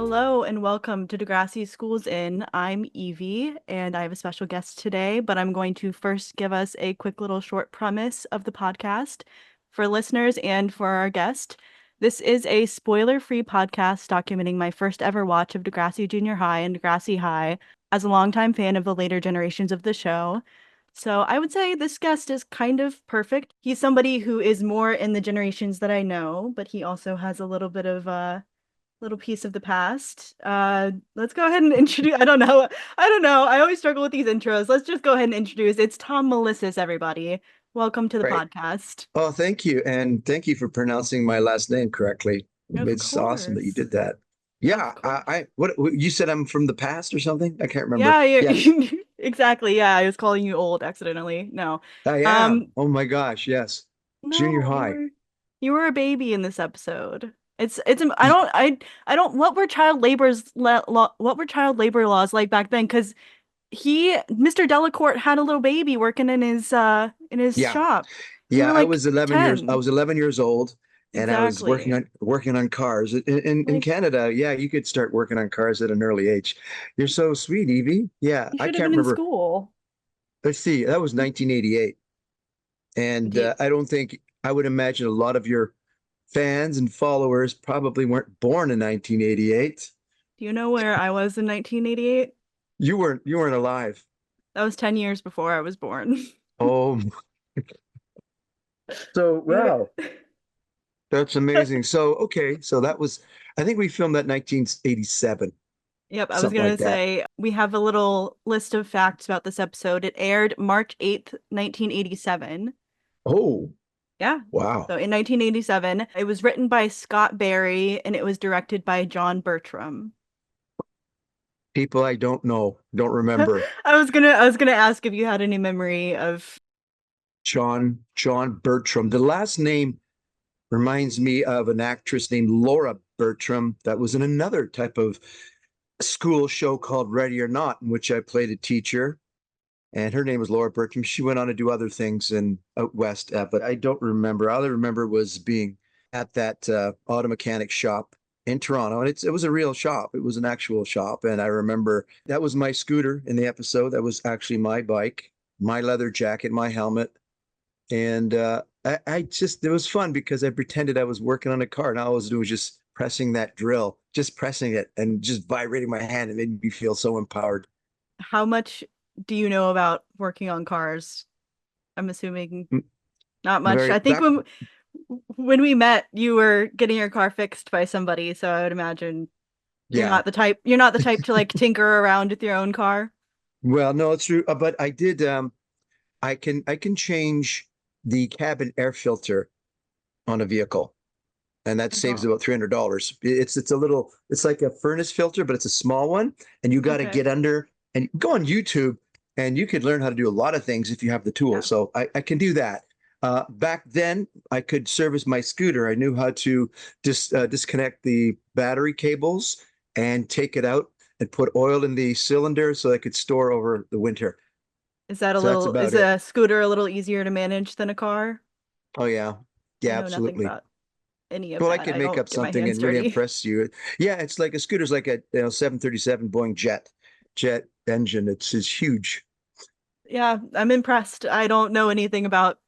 Hello and welcome to Degrassi Schools In. I'm Evie and I have a special guest today, but I'm going to first give us a quick little short premise of the podcast for listeners and for our guest. This is a spoiler-free podcast documenting my first ever watch of Degrassi Junior High and Degrassi High as a longtime fan of the later generations of the show. So I would say this guest is kind of perfect. He's somebody who is more in the generations that I know, but he also has a little bit of little piece of the past. Let's go ahead and introduce. I don't know. I don't know. I always struggle with these intros. Let's just go ahead and introduce. It's Tom Melissis, everybody. Welcome to the Right. podcast. Oh, thank you. And thank you for pronouncing my last name correctly. Of It's awesome that you course. did that. Of Yeah, course. what you said I'm from the past or something? I can't remember. Yeah, Yes, exactly. Yeah, I was calling you old accidentally. No. I am. Um, Oh my gosh, yes. Junior no, you high. were a baby in this episode. I don't what were child what were child labor laws like back then? Because Mr. Delacourt had a little baby working in his Yeah. shop. You Yeah, were like I 10. was 11 years old and I was Exactly. working on cars. In Like Canada, yeah, you could start working on cars at an early age. You're so sweet, Evie. Yeah, you I should have can't been in remember. school. Let's see. That was 1988. And Do you, I don't think I would imagine a lot of your fans and followers probably weren't born in 1988. do you know where I was in 1988? You weren't alive. That was 10 years before I was born. Oh, so We wow, that's amazing. So okay, so that was I think we filmed that 1987, Yep, I was something gonna like that. say we have a little list of facts about this episode. It aired March 8th, 1987. Oh, Yeah. wow. So in 1987, it was written by Scott Barry and it was directed by John Bertram. People I don't know, don't remember. I was gonna ask if you had any memory of. John Bertram. The last name reminds me of an actress named Laura Bertram that was in another type of school show called Ready or Not, in which I played a teacher. And her name was Laura Bertram. She went on to do other things in out west, but I don't remember. All I remember was being at that auto mechanic shop in Toronto, and it was a real shop. It was an actual shop, and I remember that was my scooter in the episode. That was actually my bike, my leather jacket, my helmet, and I just it was fun because I pretended I was working on a car, and all I was doing was just pressing that drill, just pressing it, and just vibrating my hand. It made me feel so empowered. How much do you know about working on cars? I'm assuming Mm, not much. Very I think back. when we met, you were getting your car fixed by somebody, so I would imagine Yeah. you're not the type to like tinker around with your own car. Well, no, it's true. But I did. I can change the cabin air filter on a vehicle, and that saves Oh, about $300. It's a little. It's like a furnace filter, but it's a small one, and you got to okay. get under and go on YouTube, and you could learn how to do a lot of things if you have the tools. Yeah. So I can do that. Back then, I could service my scooter. I knew how to disconnect the battery cables and take it out and put oil in the cylinder so I could store over the winter. So that's Is about it. a scooter a little easier to manage than a car? Oh yeah. I Yeah, know nothing absolutely. about any of Well, I that. could I make don't up get my something hands and really dirty. impress you. Yeah, it's like a scooter's like a 737 Boeing jet engine. It's huge. Yeah, I'm impressed. I don't know anything about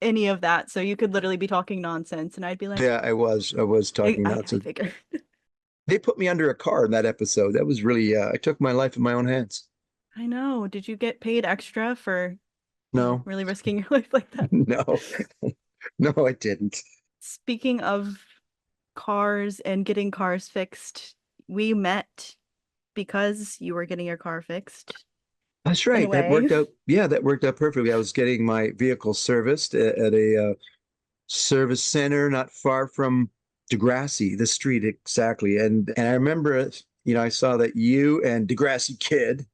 any of that, so you could literally be talking nonsense and I'd be like, Yeah, I was talking I nonsense. figure. They put me under a car in that episode. That was really I took my life in my own hands. I know. Did you get paid extra for, No, really risking your life like that? no, no, I didn't. Speaking of cars and getting cars fixed, we met because you were getting your car fixed That's in a right. That way. worked out. Yeah, that worked out perfectly. I was getting my vehicle serviced at a service center not far from Degrassi, the street exactly. And I remember I saw that you and Degrassi Kid,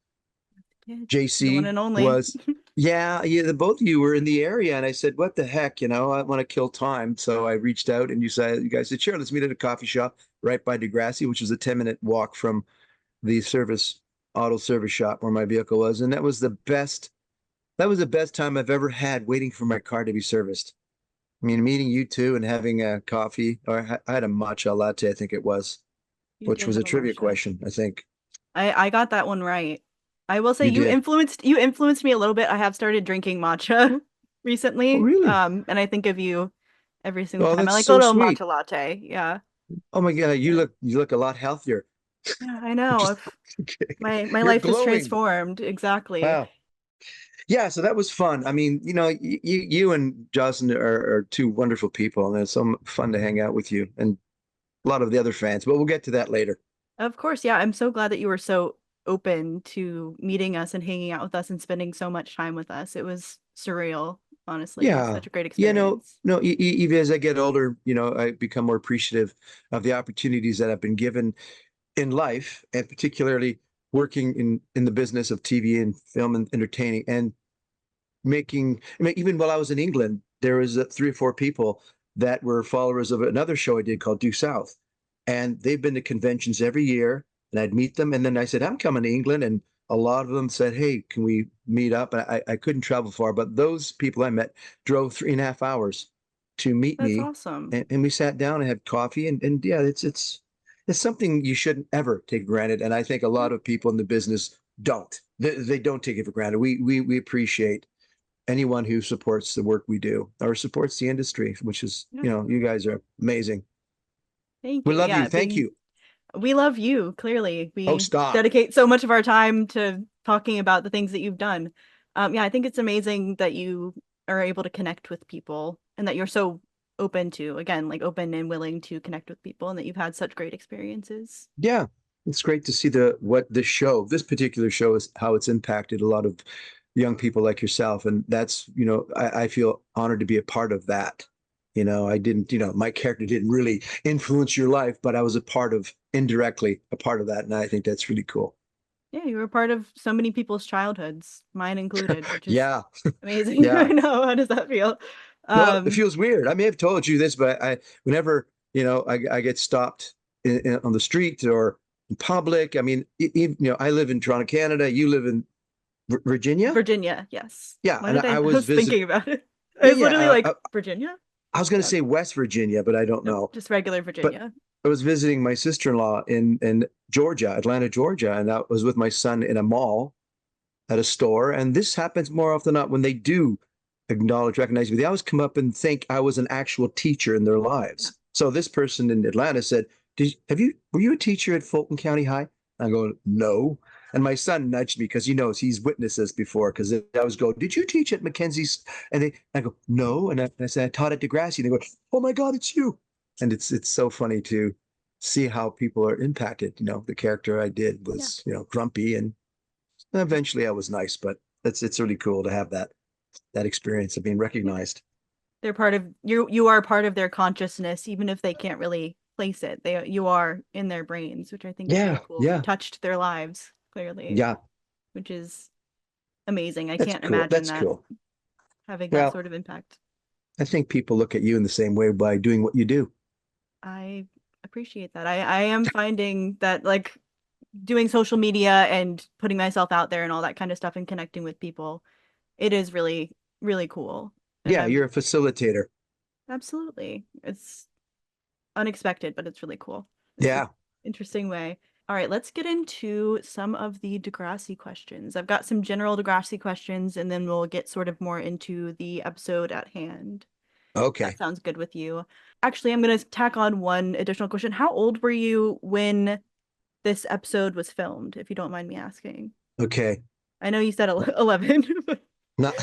It's the one JC and only. was, yeah, the both of you were in the area. And I said, what the heck, I want to kill time. So I reached out and you guys said, sure, let's meet at a coffee shop right by Degrassi, which was a 10-minute walk from the auto service shop where my vehicle was. And that was the best time I've ever had waiting for my car to be serviced. I mean, meeting you two and having a coffee, or I had a matcha latte, I think it was. You which did was a have a trivia matcha. question, I think. I got that one right. I will say You did. you influenced me a little bit. I have started drinking matcha Oh, recently. really? And I think of you every single Oh, time. I that's like a so little sweet. matcha latte. Yeah. Oh my God, Yeah. you look a lot healthier. Yeah, I know. Just If kidding. my You're life has glowing. transformed. Exactly. Wow. Yeah, so that was fun. I mean, you and Jocelyn are two wonderful people, and it's so fun to hang out with you and a lot of the other fans. But we'll get to that later. Of course, yeah. I'm so glad that you were so open to meeting us and hanging out with us and spending so much time with us. It was surreal, honestly. It was Yeah. such a great You know, experience. no, even as I get older, I become more appreciative of the opportunities that I've been given in life, and particularly working in the business of TV and film and entertaining, and I mean, even while I was in England, there was three or four people that were followers of another show I did called Due South. And they've been to conventions every year, and I'd meet them. And then I said, I'm coming to England. And a lot of them said, hey, can we meet up? And I couldn't travel far, but those people I met drove 3.5 hours to meet That's me. awesome. And we sat down and had coffee. And yeah, it's something you shouldn't ever take for granted. And I think a Yeah. lot of people in the business don't. They don't take it for granted. We appreciate anyone who supports the work we do or supports the industry, which is, Yeah. you guys are amazing. Thank We you. love you. Yeah, Thank being you. we love you, clearly. Oh, We stop. dedicate so much of our time to talking about the things that you've done. Yeah, I think it's amazing that you are able to connect with people and that you're so open to, again, like open and willing to connect with people and that you've had such great experiences. Yeah. It's great to see this particular show is how it's impacted a lot of young people like yourself. And that's, I feel honored to be a part of that. I didn't, my character didn't really influence your life, but I was indirectly a part of that. And I think that's really cool. Yeah, you were part of so many people's childhoods, mine included, which is Yeah. amazing. I Yeah. know. How does that feel? Well, it Um, feels weird. I may have told you this, but whenever, I get stopped on the street or in public, I mean, I live in Toronto, Canada. You live in Virginia? Virginia, yes. Yeah. Why And did I I was was visit. thinking about it. I Yeah. was literally Yeah. like, Virginia? I was going to Yeah. say West Virginia, but I don't Nope, know. just regular But Virginia. I was visiting my sister-in-law in Georgia, Atlanta, Georgia. And I was with my son in a mall at a store. And this happens more often than not when they do recognize me. They always come up and think I was an actual teacher in their Yeah. lives. So this person in Atlanta said, were you a teacher at Fulton County High? I go, no. And my son nudged me because he knows he's witnessed this before. Because I always go, did you teach at Mackenzie's? I go, no. And I said, I taught at Degrassi. And they go, oh my God, it's you. And it's so funny to see how people are impacted. The character I did Yeah. was, grumpy, and eventually I was nice, but it's really cool to have that experience of being Yeah. recognized. They're part of you are part of their consciousness, even if they can't really place it. You are in their brains, which I think is really Yeah, cool. You yeah, touched their lives, clearly, yeah. which is amazing. I That's can't cool. imagine That's that cool. having that Well, sort of impact. I think people look at you in the same way by doing what you do. I appreciate that. I am finding that like doing social media and putting myself out there and all that kind of stuff and connecting with people, it is really, really cool. And Yeah, I'm you're a facilitator. absolutely, it's unexpected, but it's really cool. It's an Yeah. interesting way. All right, let's get into some of the Degrassi questions. I've got some general Degrassi questions, and then we'll get sort of more into the episode at hand. That Okay. sounds good with you. Actually, I'm going to tack on one additional question. How old were you when this episode was filmed, if you don't mind me asking? Okay. I know you said 11. Not,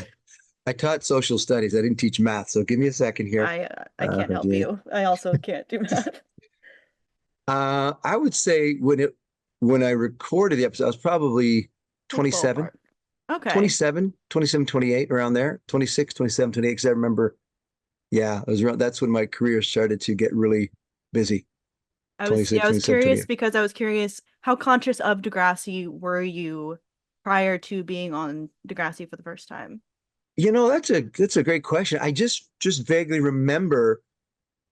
I taught social studies. I didn't teach math, so give me a second here. I can't help Yeah. you. I also can't do math. I would say when I recorded the episode, I was probably Like 27, ballpark. Okay. 27, 27, 28, around there, 26, 27, 28. Because I remember, yeah, I was around, that's when my career started to get really busy. I 26, was 27, curious 28. because I was curious how conscious of Degrassi were you prior to being on Degrassi for the first time? That's a great question. I just vaguely remember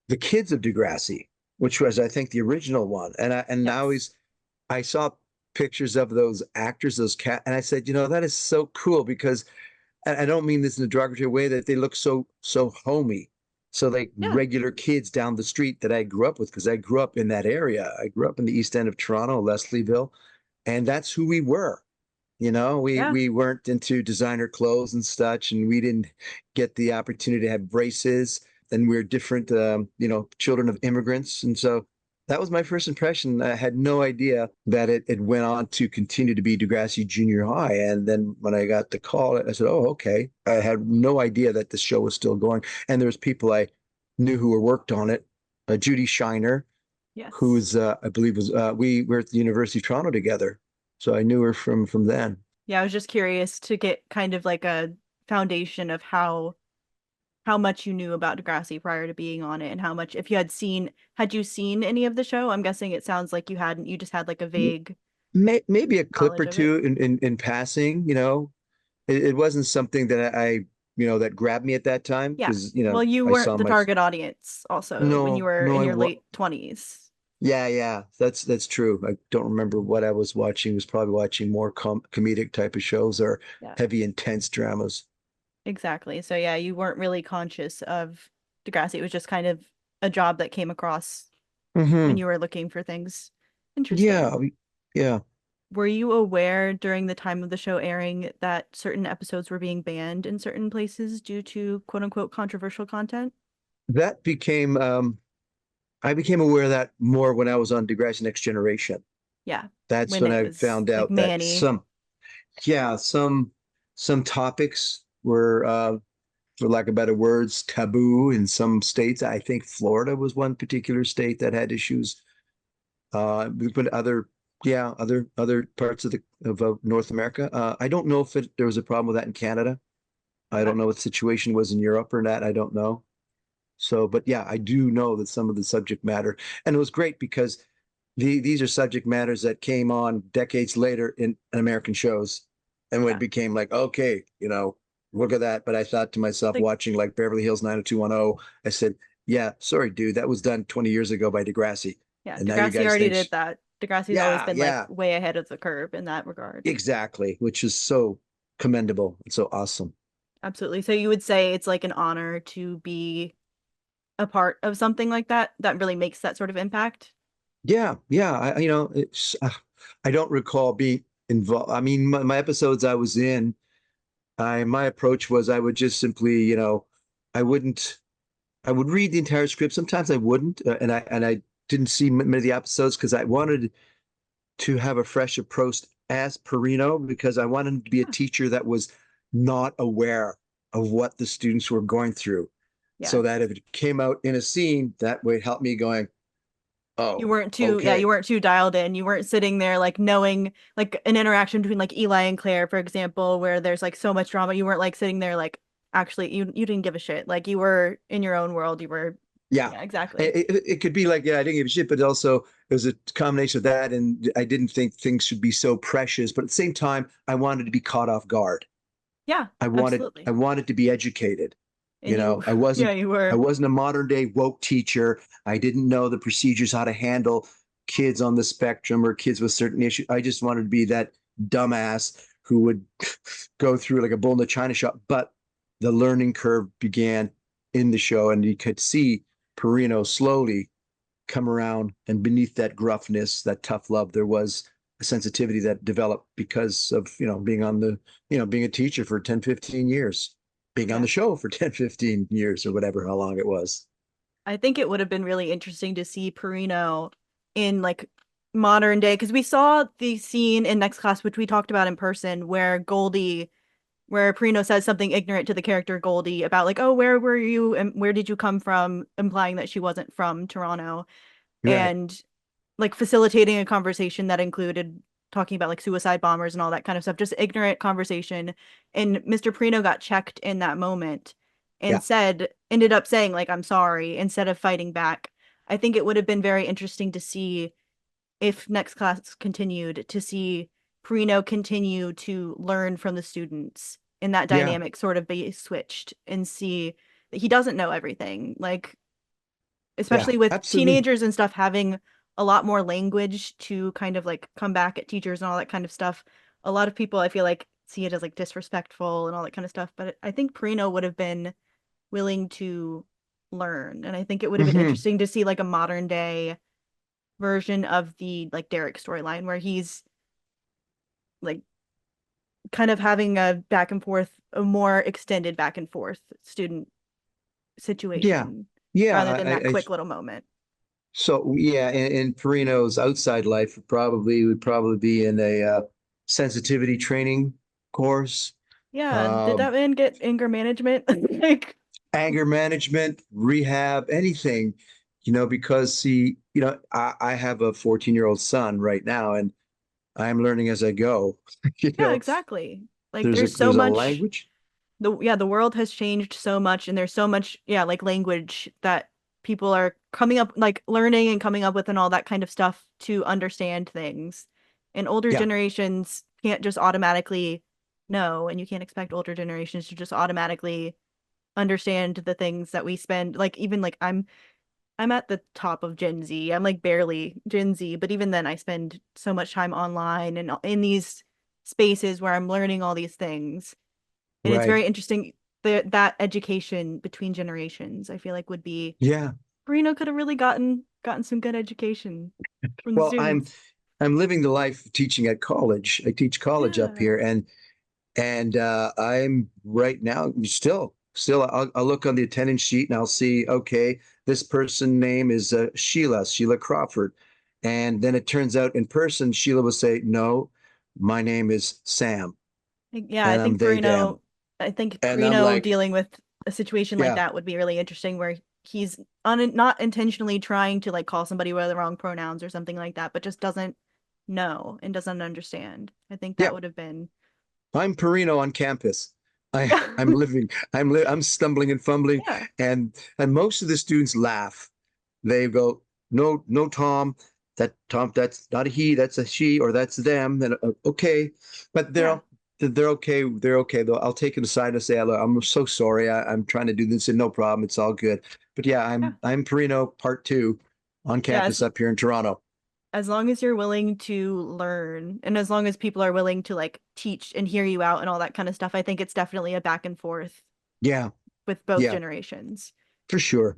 the Kids of Degrassi, which was I think the original one. And Yes. I saw pictures of those actors, those cat, and I said, that is so cool because I don't mean this in a derogatory way, that they look so homey, So like Yeah. regular kids down the street that I grew up with, because I grew up in that area. I grew up in the East End of Toronto, Leslieville, and that's who we were. Yeah. We weren't into designer clothes and such, and we didn't get the opportunity to have braces. And we're different, children of immigrants, and so that was my first impression. I had no idea that it went on to continue to be Degrassi Junior High. And then when I got the call, I said, "Oh, okay." I had no idea that the show was still going, and there was people I knew who were worked on it. Judy Shiner, Yes. who's I believe was we were at the University of Toronto together, so I knew her from then. Yeah, I was just curious to get kind of like a foundation of how much you knew about Degrassi prior to being on it and how much if you had you seen any of the show? I'm guessing it sounds like you hadn't, you just had like a vague Maybe a clip knowledge or of it. two in passing. It wasn't something that that grabbed me at that time Yeah. because Well, you I weren't saw the my target audience also when you no, were no, in I your wa late 20s. yeah, that's true. I don't remember what I was watching. I was probably watching more comedic type of shows or Yeah, heavy, intense dramas. exactly. So yeah, you weren't really conscious of Degrassi. It was just kind of a job that came across when Hmm. you were looking for things. Yeah, Interesting. yeah. Were you aware during the time of the show airing that certain episodes were being banned in certain places due to quote unquote controversial content? That became I became aware of that more when I was on Degrassi Next Generation. Yeah, That's when when it I was found like out that Manny. some topics were for lack of better words, taboo in some states. I think Florida was one particular state that had issues. But other parts of North America. I don't know if there was a problem with that in Canada. I Okay. don't know what the situation was in Europe or not. I don't know. So, but yeah, I do know that some of the subject matter, and it was great because these are subject matters that came on decades later in American shows, and when it Yeah. became like, okay, look at that. But I thought to myself, Like, watching like Beverly Hills 90210, I said, yeah, sorry, dude, that was done 20 years ago by Degrassi, yeah, and now you Degrassi guys already think, did that. Degrassi's always yeah, been like yeah, way ahead of the curve in that regard. exactly, which is so commendable and so awesome. Absolutely. So you would say it's like an honor to be a part of something like that that really makes that sort of impact? Yeah, yeah. I don't recall being involved. I mean, my episodes I was in, my approach was I would just simply, I wouldn't. I would read the entire script. Sometimes I wouldn't, and I didn't see many of the episodes because I wanted to have a fresh approach as Perino because I wanted him to be a Yeah. teacher that was not aware of what the students were going through, Yeah. so that if it came out in a scene, that would help me going, You oh, weren't too, yeah, you okay, weren't too dialed in. You weren't sitting there like knowing like an interaction between like Eli and Claire, for example, where there's like so much drama. You weren't like sitting there like actually you didn't give a shit. Like you were in your own world. You were, yeah. yeah, exactly. It could be like, yeah, I didn't give a shit, but also it was a combination of that. And I didn't think things should be so precious. But at the same time, I wanted to be caught off guard. Yeah, I absolutely. wanted to be educated. And you, I yeah, wasn't you I were. wasn't a modern day woke teacher. I didn't know the procedures, how to handle kids on the spectrum or kids with certain issues. I just wanted to be that dumbass who would go through like a bull in the china shop. But the learning curve began in the show, and you could see Perino slowly come around, and beneath that gruffness, that tough love, there was a sensitivity that developed because of, being on being a teacher for 10, 15 years, being on Yeah. the show for 10, 15 years or whatever, how long it was. I think it would have been really interesting to see Perino in like modern day because we saw the scene in Next Class, which we talked about in person, where Perino says something ignorant to the character Goldie about like, oh, where were you and where did you come from, implying that she wasn't from Toronto, Right. and like facilitating a conversation that included talking about like suicide bombers and all that kind of stuff, just ignorant conversation. And Mr. Perino got checked in that moment and Yeah. ended up saying like, I'm sorry, instead of fighting back. I think it would have been very interesting to see if Next Class continued to see Perino continue to learn from the students and that Yeah. dynamic sort of be switched and see that he doesn't know everything. Like Yeah. especially with Absolutely. teenagers and stuff having a lot more language to kind of like come back at teachers and all that kind of stuff. A lot of people I feel like see it as like disrespectful and all that kind of stuff, but I think Perino would have been willing to learn. And I think it would have been Hmm. interesting to see like a modern day version of the like Derek storyline where he's like kind of having a back and forth, a more extended back and forth student Yeah. situation Yeah. rather than that quick little moment. So yeah, in Perino's outside life would probably be in a sensitivity training course, Yeah, did um, that man get anger management? Like, anger management, rehab, anything, because I have a 14-year-old son right now, and I'm learning as I go. You yeah, know, exactly. Like there's a there's so there's a much language. the world has changed so much and there's so much like language that people are coming up like learning and coming up with and all that kind of stuff to understand things. And older Yeah, generations can't just automatically know, and you can't expect older generations to just automatically understand the things that we spend like even like I'm at the top of Gen Z. I'm like barely Gen Z, but even then I spend so much time online and in these spaces where I'm learning all these things. And it's right. very interesting that education between generations, I feel like would be Yeah. Perino could have really gotten some good education from the Well, I'm students. I'm living the life teaching at college. I teach college up Yeah. here, and I'm right now still I'll look on the attendance sheet and I'll see, okay, this person name is Sheila Crawford, and then it turns out in person Sheila will say, no, my name is Sam, Yeah, and I'm they them, I think and I'm Perino like, dealing with a situation like yeah, that would be really interesting where he's not intentionally trying to like call somebody with the wrong pronouns or something like that, but just doesn't know and doesn't understand. I think yeah, that would have been I'm Perino on campus. I yeah. I'm stumbling and fumbling, Yeah. and most of the students laugh. They go, no, no, Tom, that's not a he, that's a she, or that's them. And okay, but Yeah. they're okay. They're okay though. I'll take it aside and say, look, I'm so sorry. I'm trying to do this, and no problem. It's all good. But yeah, Yeah. I'm Perino part two on campus Yes. up here in Toronto. As long as you're willing to learn and as long as people are willing to like teach and hear you out and all that kind of stuff, I think it's definitely a back and forth Yeah, with both yeah, generations. for sure.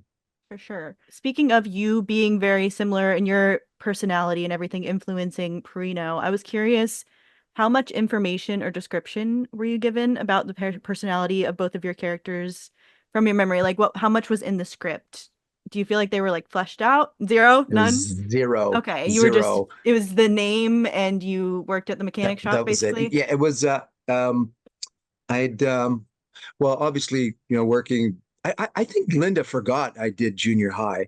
For sure. Speaking of you being very similar in your personality and everything influencing Perino, I was curious how much information or description were you given about the personality of both of your characters from your memory? Like how much was in the script? Do you feel like they were like fleshed out? Zero? None? Zero, Okay, you were just zero. it was the name and you worked at the mechanic shop That was it. basically? Yeah, it was. I'd well, obviously, working. I think Linda forgot I did junior high.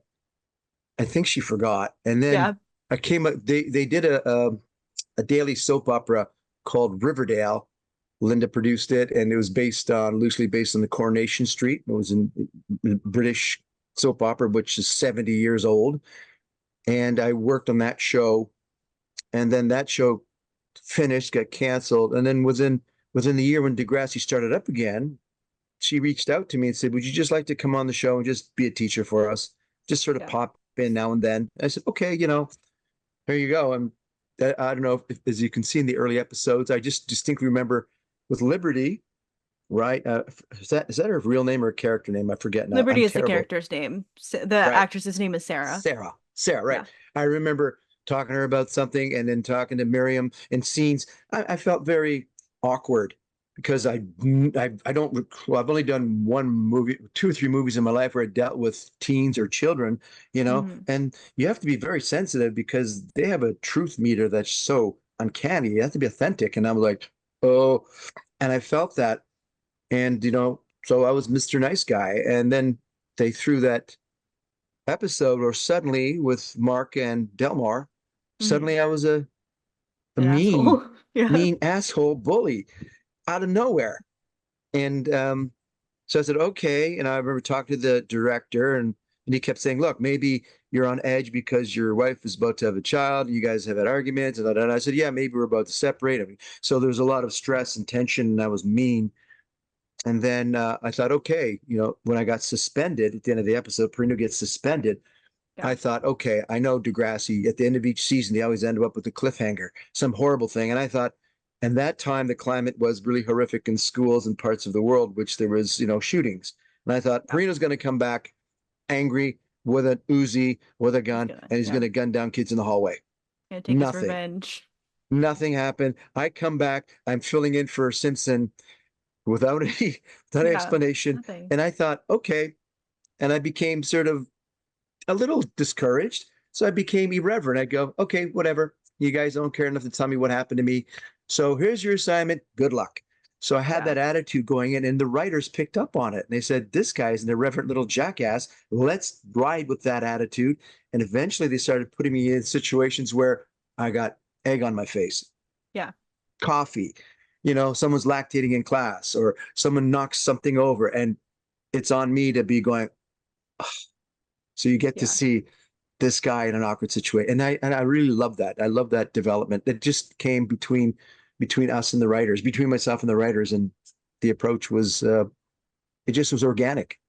I think she forgot, and then Yeah. I came up. They did a daily soap opera called Riverdale. Linda produced it, and it was loosely based on the Coronation Street. It was in British soap opera, which is 70 years old. And I worked on that show, and then that show finished, got canceled, and then within the year when Degrassi started up again, she reached out to me and said, "Would you just like to come on the show and just be a teacher for us? Just sort of Yeah. pop in now and then." I said, "Okay, here you go." And I don't know if, as you can see in the early episodes, I just distinctly remember with Liberty, right? Is that her real name or a character name? I forget now. Liberty I'm is the terrible. character's name. The Right. actress's name is Sarah. Sarah, right. Yeah. I remember talking to her about something and then talking to Miriam in scenes. I felt very awkward because I don't, well, I've only done one movie, two or three movies in my life where I dealt with teens or children, Hmm. and you have to be very sensitive because they have a truth meter that's so uncanny. You have to be authentic. And I'm like, oh, and I felt that. And, so I was Mr. Nice Guy. And then they threw that episode where suddenly with Mark and Delmar, Hmm. suddenly I was a An mean, asshole. Yeah. mean asshole bully out of nowhere. And so I said, okay. And I remember talking to the director, and he kept saying, look, maybe you're on edge because your wife is about to have a child. And you guys have had arguments. And I said, yeah, maybe we're about to separate. I mean, so there's a lot of stress and tension, and I was mean. And then I thought, okay, when I got suspended at the end of the episode, Perino gets suspended. Yeah. I thought, okay, I know Degrassi. At the end of each season, they always end up with a cliffhanger, some horrible thing. And I thought, and that time the climate was really horrific in schools and parts of the world, which there was, shootings. And I thought, Yeah. Perino's going to come back angry with an Uzi, with a He's gun, gonna, and he's yeah, going to gun down kids in the hallway. gonna take his Nothing. revenge. Nothing happened. I come back. I'm filling in for Simpson without any without any Yeah, explanation. nothing. And I thought, okay. And I became sort of a little discouraged. So I became irreverent. I go, okay, whatever. You guys don't care enough to tell me what happened to me. So here's your assignment. Good luck. So I had Yeah, that attitude going in, and the writers picked up on it. And they said, this guy's an irreverent little jackass. Let's ride with that attitude. And eventually they started putting me in situations where I got egg on my face, yeah, coffee, someone's lactating in class, or someone knocks something over, and it's on me to be going. So you get to yeah. see this guy in an awkward situation, and I really love that. I love that development that just came between us and the writers, between myself and the writers, and the approach was it just was organic,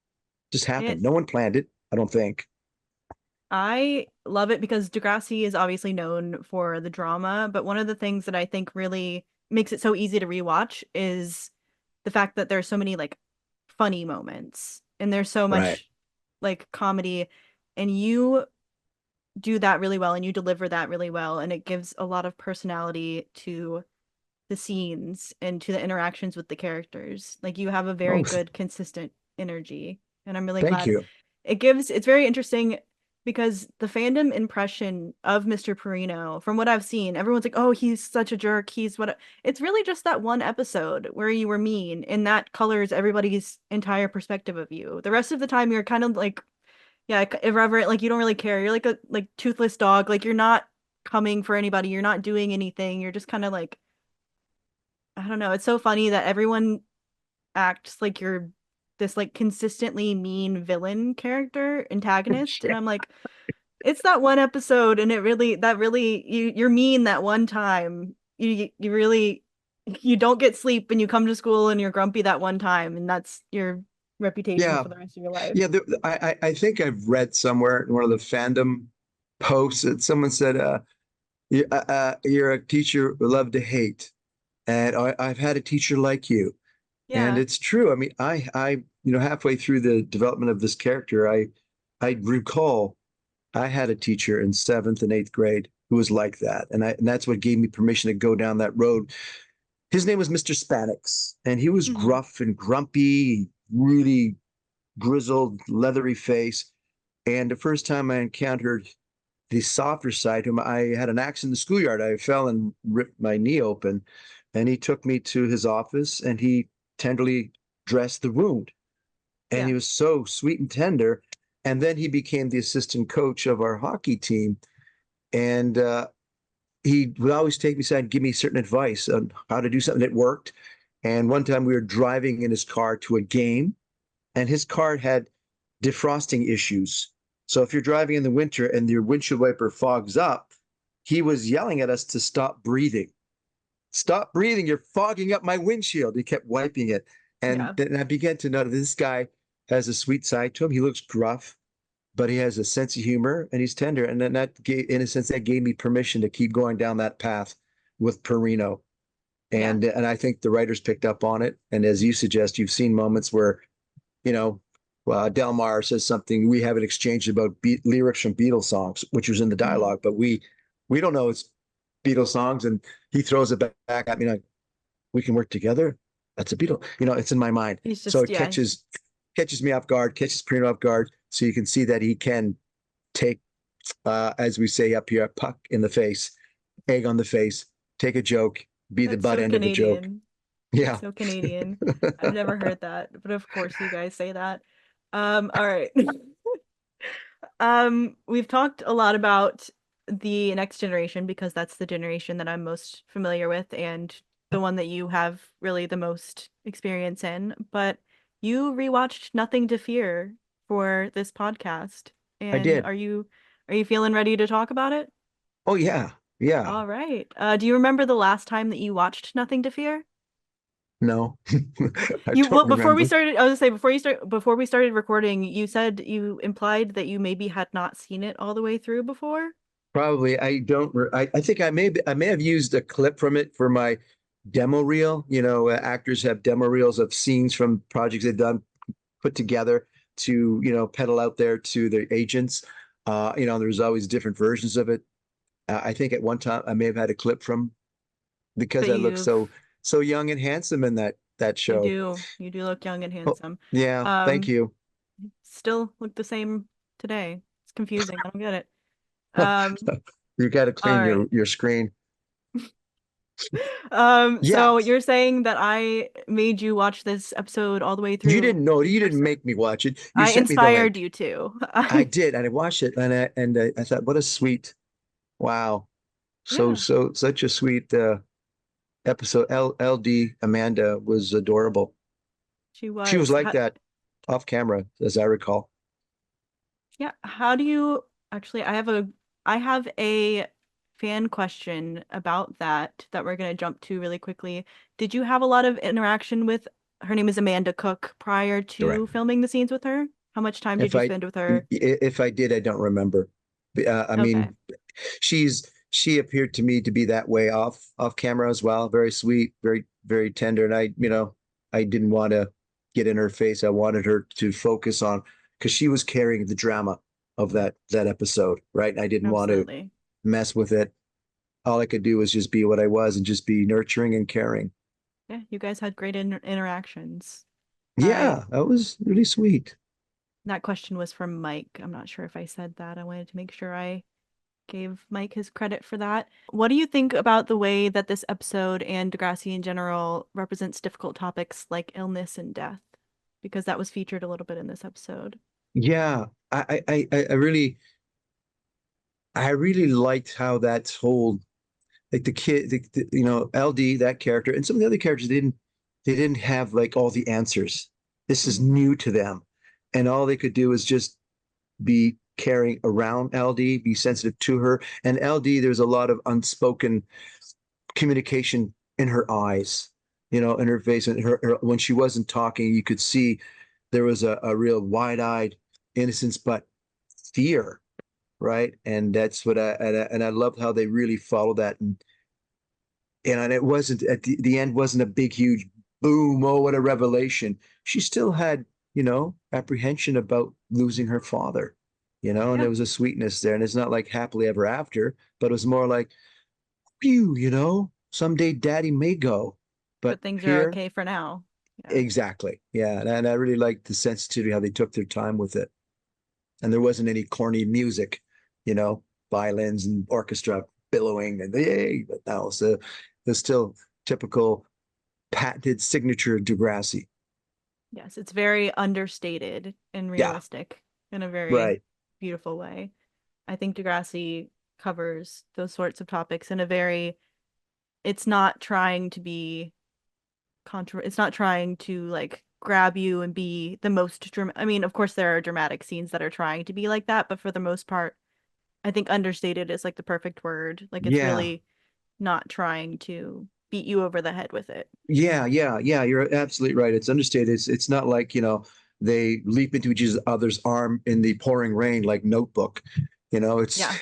just happened. It No one planned it, I don't think. I love it because Degrassi is obviously known for the drama, but one of the things that I think really makes it so easy to rewatch is the fact that there's so many like funny moments and there's so Right. much like comedy, and you do that really well and you deliver that really well, and it gives a lot of personality to the scenes and to the interactions with the characters. Like you have a very Oh, good, consistent energy. And I'm really thank glad you. it's very interesting because the fandom impression of Mr. Perino, from what I've seen, everyone's like, oh, he's such a jerk. It's really just that one episode where you were mean, and that colors everybody's entire perspective of you. The rest of the time, you're kind of like, yeah, irreverent, like you don't really care. You're like a like toothless dog. Like you're not coming for anybody. You're not doing anything. You're just kind of like, I don't know. It's so funny that everyone acts like you're this like consistently mean villain character, antagonist, and Yeah. I'm like, it's that one episode, and you're mean that one time. You really you don't get sleep, and you come to school and you're grumpy that one time, and that's your reputation Yeah. for the rest of your life. Yeah, I think I've read somewhere in one of the fandom posts that someone said, you're a teacher we love to hate. And I've had a teacher like you. And Yeah. it's true. I mean, halfway through the development of this character, I recall I had a teacher in seventh and eighth grade who was like that. And that's what gave me permission to go down that road. His name was Mr. Spanix, and he was Hmm. gruff and grumpy, really grizzled, leathery face. And the first time I encountered the softer side to him, I had an accident in the schoolyard. I fell and ripped my knee open, and he took me to his office and he tenderly dressed the wound. And Yeah. he was so sweet and tender. And then he became the assistant coach of our hockey team. And he would always take me aside and give me certain advice on how to do something that worked. And one time we were driving in his car to a game, and his car had defrosting issues. So if you're driving in the winter and your windshield wiper fogs up, he was yelling at us to stop breathing. Stop breathing. You're fogging up my windshield. He kept wiping it. And Yeah. then I began to notice this guy has a sweet side to him. He looks gruff, but he has a sense of humor and he's tender. And then that gave, in a sense, that gave me permission to keep going down that path with Perino. Yeah. And I think the writers picked up on it. And as you suggest, you've seen moments where you know, Delmar says something. We have an exchange about lyrics from Beatles songs, which was in the Hmm. dialogue, but we don't know it's Beatles songs, and he throws it back at me like, "We can work together." That's a Beatle. It's in my mind, He's so just, it yeah. catches me off guard, catches Prino off guard, so you can see that he can take, as we say up here, a puck in the face, egg on the face, take a joke, be the That's butt so end of the joke. Canadian. That's Yeah, so Canadian. I've never heard that, but of course you guys say that. All right. We've talked a lot about the next generation because that's the generation that I'm most familiar with and the one that you have really the most experience in. But you rewatched Nothing to Fear for this podcast. I And did. are you feeling ready to talk about it? Oh yeah, yeah. All right. Do you remember the last time that you watched Nothing to Fear? No, I You don't well before we remember. started, I was gonna say before we started recording, you said you implied that you maybe had not seen it all the way through before. Probably I don't. I think I may have used a clip from it for my demo reel. Actors have demo reels of scenes from projects they've done put together. to, peddle out there to the agents. There's always different versions of it. I think at one time I may have had a clip from because But I look so young and handsome in that you show. do. You do look young and Oh, handsome. yeah, thank Um, you. Still look the same today. It's confusing. I don't get it. Um, You got to all clean right. your screen. So Yes. you're saying that I made you watch this episode all the way You through didn't know. in You didn't person. make me watch it. You I sent me the inspired link. you to. I did, and I watched it, and I thought, what a sweet, wow, Yeah, such a sweet episode. LD Amanda was adorable. she She was was. like that off camera, as I recall. Yeah, how do you actually I have a fan question about that we're gonna jump to really quickly. Did you have a lot of interaction with her name is Amanda Cook prior to Correct. filming the scenes with her? How much time did If you I spend with her? if I did, I don't remember. I Okay. mean, she appeared to me to be that way off camera as well. Very sweet, very tender, and I didn't want to get in her face. I wanted her to focus on because she was carrying the drama of that episode, right? And I didn't want to Absolutely. mess with it. All I could do was just be what I was and just be nurturing and caring. Yeah, you guys had great interactions. I Yeah, that was really sweet. That question was from Mike. I'm not sure if I said that. I wanted to make sure I gave Mike his credit for that. What do you think about the way that this episode and Degrassi in general represents difficult topics like illness and death? Because that was featured a little bit in this episode. Yeah, I really liked how that whole like the kid, LD, that character, and some of the other characters they didn't have like all the answers. This is Hmm. new to them, and all they could do is just be caring around LD, be sensitive to her. And LD, there's a lot of unspoken communication in her eyes, in her face, and when she wasn't talking, you could see there was a real wide-eyed innocence, but fear, right? And that's what I loved how they really followed that, and it wasn't at the end wasn't a big huge boom, oh what a revelation. She still had, apprehension about losing her father, and Yeah, there was a sweetness there, and it's not like happily ever after, but it was more like, phew, someday daddy may go, but but things are here, okay for now. Yeah. exactly, yeah. And I really liked the sensitivity, how they took their time with it, and there wasn't any corny music, you know, violins and orchestra billowing and yay, but no, so there's still typical patented signature Degrassi. Yes, it's very understated and Yeah, realistic in a very right. beautiful way. I think Degrassi covers those sorts of topics in a very, it's not trying to be it's not trying to like grab you and be the most dramatic. I mean, of course there are dramatic scenes that are trying to be like that, but for the most part, I think understated is like the perfect word. Like it's Yeah, really not trying to beat you over the head with it. yeah. You're absolutely right. It's understated. It's not like, they leap into each other's arm in the pouring rain like Notebook. It's Yeah,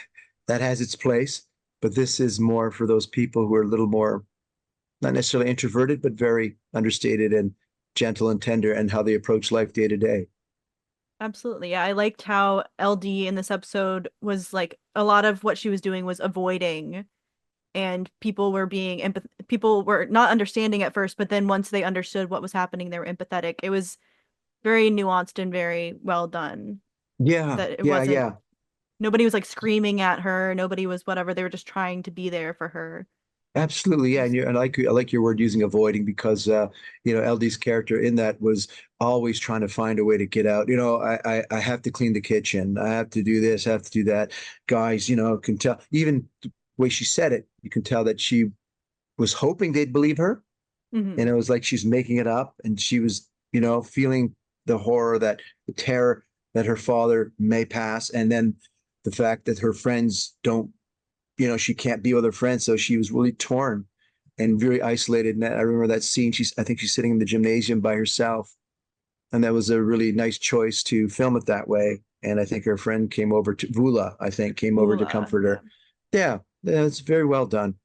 that has its place, but this is more for those people who are a little more not necessarily introverted, but very understated and gentle and tender, and how they approach life day to day. absolutely. Yeah, I liked how LD in this episode was like a lot of what she was doing was avoiding and people were not understanding at first, but then once they understood what was happening, they were empathetic. It was very nuanced and very well done. Yeah, That it yeah, wasn't yeah. nobody was like screaming at her, nobody was whatever. They were just trying to be there for her. Absolutely, yeah, and I like your word using avoiding because LD's character in that was always trying to find a way to get out. I have to clean the kitchen, I have to do this, I have to do that. Guys, can tell even the way she said it, you can tell that she was hoping they'd believe her, Hmm. and it was like she's making it up, and she was, feeling the horror, the terror that her father may pass, and then the fact that her friends don't, she can't be with her friends. So she was really torn and very isolated. And I remember that scene. I think she's sitting in the gymnasium by herself. And that was a really nice choice to film it that way. And I think her friend came over to Vula, I think, came over to Ula, comfort yeah. her. Yeah, yeah, it's very well done.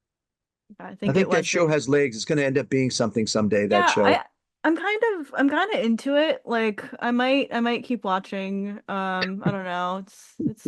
I I think it think that was show very has legs. It's going to end up being something someday, that yeah, show. I'm kind of into it. Like I might keep watching. I don't know.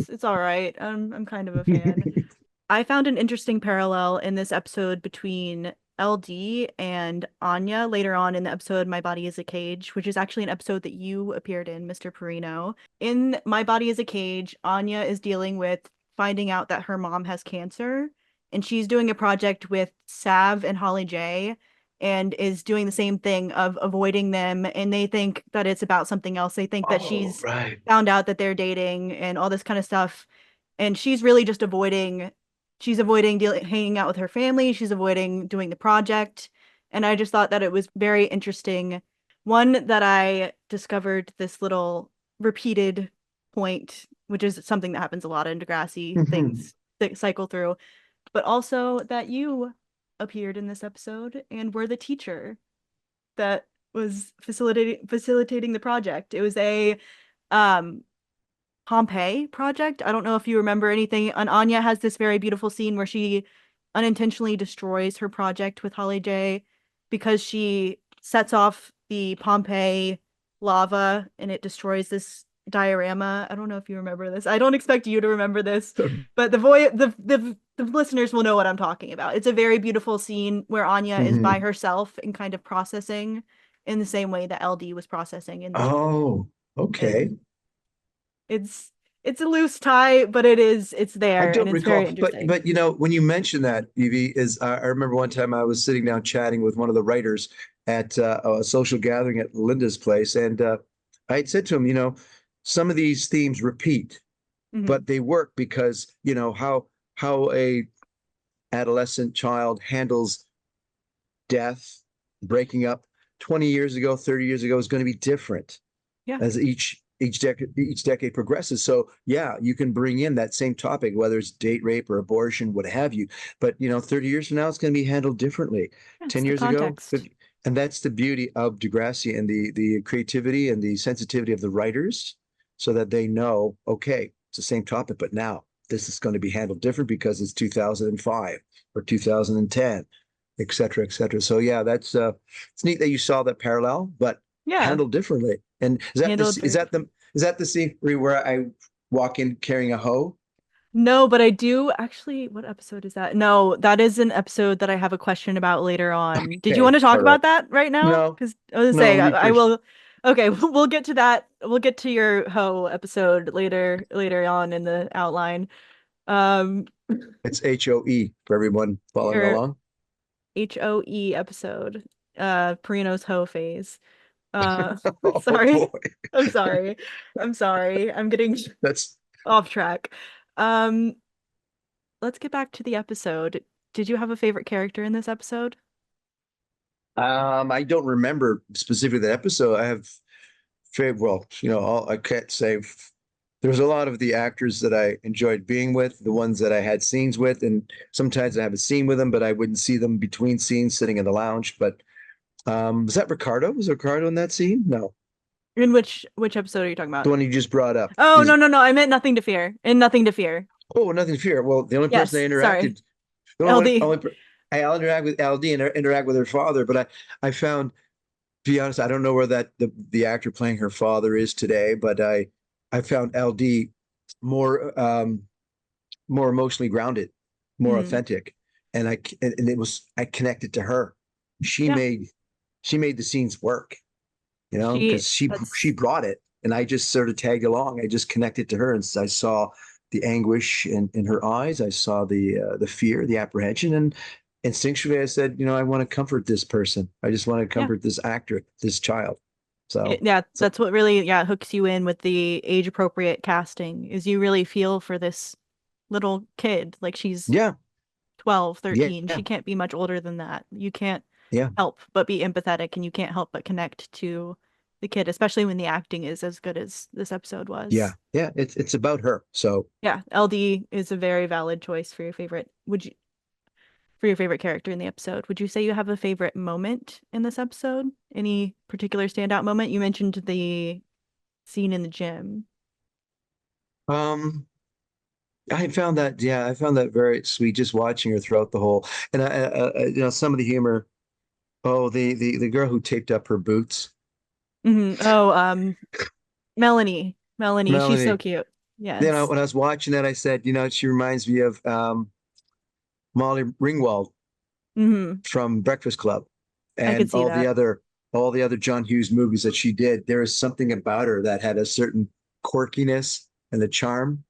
It's all right. I'm kind of a fan. I found an interesting parallel in this episode between LD and Anya later on in the episode My Body is a Cage, which is actually an episode that you appeared in, Mr. Perino. In My Body is a Cage, Anya is dealing with finding out that her mom has cancer, and she's doing a project with Sav and Holly J and is doing the same thing of avoiding them, and they think that it's about something else. They think that Oh, she's right. found out that they're dating and all this kind of stuff. And she's really just avoiding hanging out with her family. She's avoiding doing the project. And I just thought that it was very interesting. One that I discovered this little repeated point, which is something that happens a lot in Degrassi, Mhm. things that cycle through, but also that you appeared in this episode and were the teacher that was facilitating the project. It was a um Pompeii project. I don't know if you remember anything. And Anya has this very beautiful scene where she unintentionally destroys her project with Holly J because she sets off the Pompeii lava and it destroys this diorama. I don't know if you remember this. I don't expect you to remember this, but the listeners will know what I'm talking about. It's a very beautiful scene where Anya is by Mhm. herself and kind of processing in the same way that LD was processing in this. Oh, okay. And it's it's a loose tie, but it's I there and don't it's recall, very interesting. but when you mentioned that, Evie, I remember one time I was sitting down chatting with one of the writers at a social gathering at Linda's place, and I had said to him, some of these themes repeat, Hmm. but they work because how a adolescent child handles death, breaking up 20 years ago, 30 years ago is going to be different Yeah, as each decade progresses. So yeah, you can bring in that same topic, whether it's date rape or abortion, what have you. But 30 years from now, it's going to be handled differently. it's 10 the years ago, context. 50, and that's the beauty of Degrassi and the creativity and the sensitivity of the writers, so that they know, okay, it's the same topic, but now this is going to be handled different because it's 2005 or 2010, et cetera, et cetera. So yeah, that's it's neat that you saw that parallel, but Yeah, handled differently. And is that this handled is very that the different. is that the scene where I walk in carrying a hoe? No, but I do actually. What episode is that? No, that is an episode that I have a question about later on. Did you want Okay, to talk all right. about that right now? No, Because I was gonna no, say we I push. will. Okay, we'll get to that. We'll get to your Ho episode later on in the outline. Um, It's HOE for everyone following your along. HOE episode. Perino's Ho phase. Uh, Oh boy, sorry. I'm sorry. I'm sorry. I'm getting that's off track. Um, let's get back to the episode. Did you have a favorite character in this episode? I don't remember specifically that episode. I have favorite. Well, I can't say. There's a lot of the actors that I enjoyed being with, the ones that I had scenes with, and sometimes I have a scene with them, but I wouldn't see them between scenes sitting in the lounge. But was that Ricardo? Was Ricardo in that scene? No, In which episode are you talking the about? one you just brought up. Oh, no, no, no. I meant Nothing to Fear. In Nothing to Fear. Oh, nothing to fear. Well, the only person Yes, I sorry. interacted, the only, LD. only I'll interact with LD and interact with her father, but I found, to be honest, I don't know where the actor playing her father is today, but I found LD more more emotionally grounded, more Hmm. authentic, and it was I connected to her. She Yeah. made she made the scenes work, She because she that's brought it, and I just sort of tagged along. I just connected to her, and I saw the anguish in her eyes. I saw the fear, the apprehension, and instinctually I said, I want to comfort this person. I just want to yeah. comfort this actor, this child. So, Yeah, so that's what really, yeah, hooks you in with the age appropriate casting is you really feel for this little kid. Like she's yeah, 12, yeah, 13. She can't be much older than that. You can't yeah, help but be empathetic and you can't help but connect to the kid, especially when the acting is as good as this episode yeah, was. yeah. It's about her. So, Yeah, LD is a very valid choice for your favorite. Would you for your favorite character in the episode? Would you say you have a favorite moment in this episode? Any particular standout moment? You mentioned the scene in the gym. um, I found that very sweet just watching her throughout the whole, and some of the humor. Oh, the girl who taped up her boots, Oh, Melanie. Melanie, she's so Melanie. cute. You know, Yes. when I was watching that, I said, you know, she reminds me of Molly Ringwald Hmm. from Breakfast Club I and could see that. all the other John Hughes movies that she did. There was something about her that had a certain quirkiness and the charm.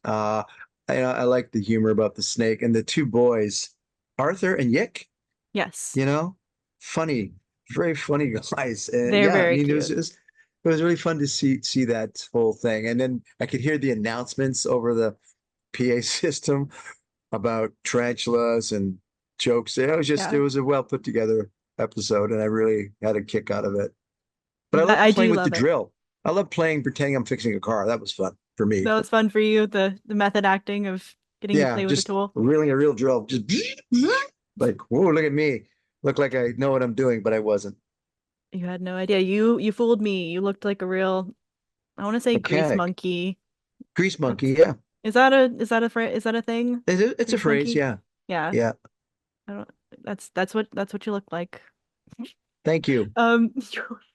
Uh, I like the humor about the snake and the two boys, Arthur and Yick. Yes. You know, funny, very funny guys. They're Yeah, I very mean, cute. it was really fun to see that whole thing, and then I could hear the announcements over the PA system about tarantulas and jokes. It Yeah. was a well put together episode, and I really had a kick out of it. But I love I playing do with the love it. drill. I love playing pretending I'm fixing a car. That was fun for me. That was fun for you, the method acting of getting to Yeah, play with the just tool. reeling a real drill, just like, whoa, look at me. Look like I know what I'm doing, but I wasn't. You had no idea. You fooled me. You looked like a real, I want to say grease Mechanic. monkey. Grease monkey, That's yeah. is that a thing? It's a Grease phrase, monkey? yeah. Yeah. Yeah. I don't that's what you look like. Thank you.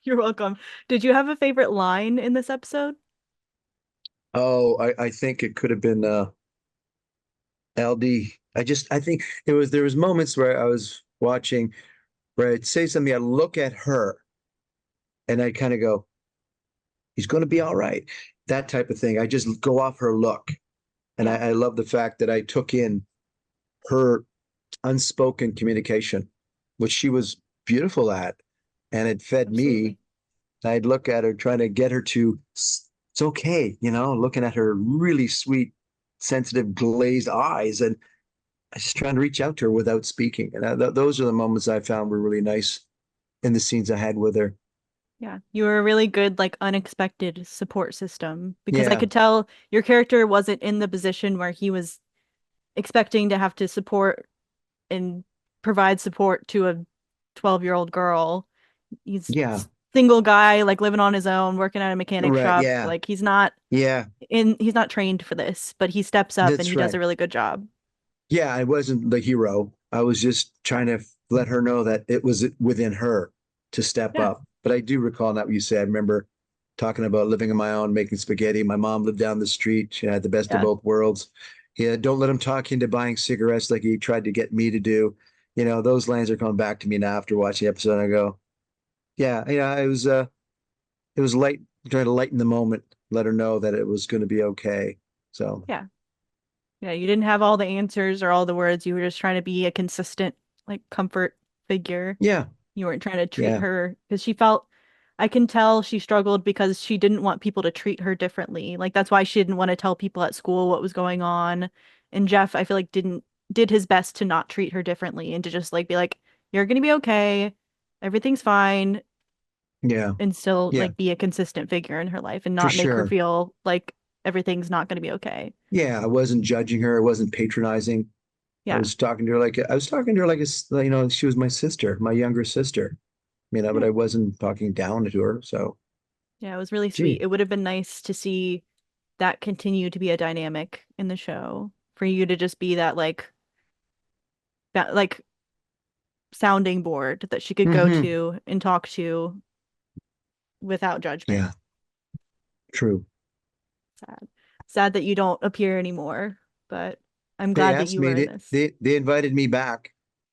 You're welcome. Did you have a favorite line in this episode? Oh, I think it could have been LD. I think there was moments where I was watching where I'd say something, I'd look at her and I'd kind of go, he's gonna be all right. That type of thing. I just go off her look. And Yeah, I love the fact that I took in her unspoken communication, which she was beautiful at. And it fed me. absolutely. I'd look at her trying to get her to, it's okay, you know, looking at her really sweet, sensitive, glazed eyes. And I was just trying to reach out to her without speaking. And those are the moments I found were really nice in the scenes I had with her. Yeah, you were a really good, like, unexpected support system because I Yeah. could tell your character wasn't in the position where he was expecting to have to support and provide support to a 12-year-old girl. He's Yeah. single guy, like living on his own, working at a mechanic Right. shop. Yeah. Like Yeah. he's not trained for this, but he steps up and he That's does a right. really good job. Yeah. I wasn't the hero. I was just Yeah. trying to let her know that it was within her to step Yeah. up. But I do recall that what you said. I remember talking about living on my own, making spaghetti. My mom lived down the street. She had the best of Yeah. both worlds. Yeah, don't let him talk you into buying cigarettes like he tried to get me to do. You know, those lines are coming back to me now after watching the episode. I go, yeah, yeah, it was light, trying to lighten the moment, let her know that it was going to be okay. So, Yeah. Yeah. You didn't have all the answers or all the words. You were just trying to be a consistent, like, comfort figure. yeah, You weren't trying to treat yeah, her because she felt, I can tell she struggled because she didn't want people to treat her differently. Like that's why she didn't want to tell people at school what was going on. And Jeff, I feel like did his best to not treat her differently and to just like be like, you're gonna be okay, everything's fine, yeah, and still yeah, like be a consistent figure in her life and for not make her sure. feel like everything's not gonna be okay. Yeah, I wasn't judging her. I wasn't patronizing. Yeah. I was talking to her like you know, she was my sister, my younger sister. You know, but Yeah. I wasn't talking down to her. So, Yeah, it was really sweet. gee, It would have been nice to see that continue to be a dynamic in the show for you to just be that like sounding board that she could go hmm, to and talk to without judgment. yeah, true. Sad. Sad that you don't appear anymore, but I'm They glad that asked you were me in to, this. they invited me back,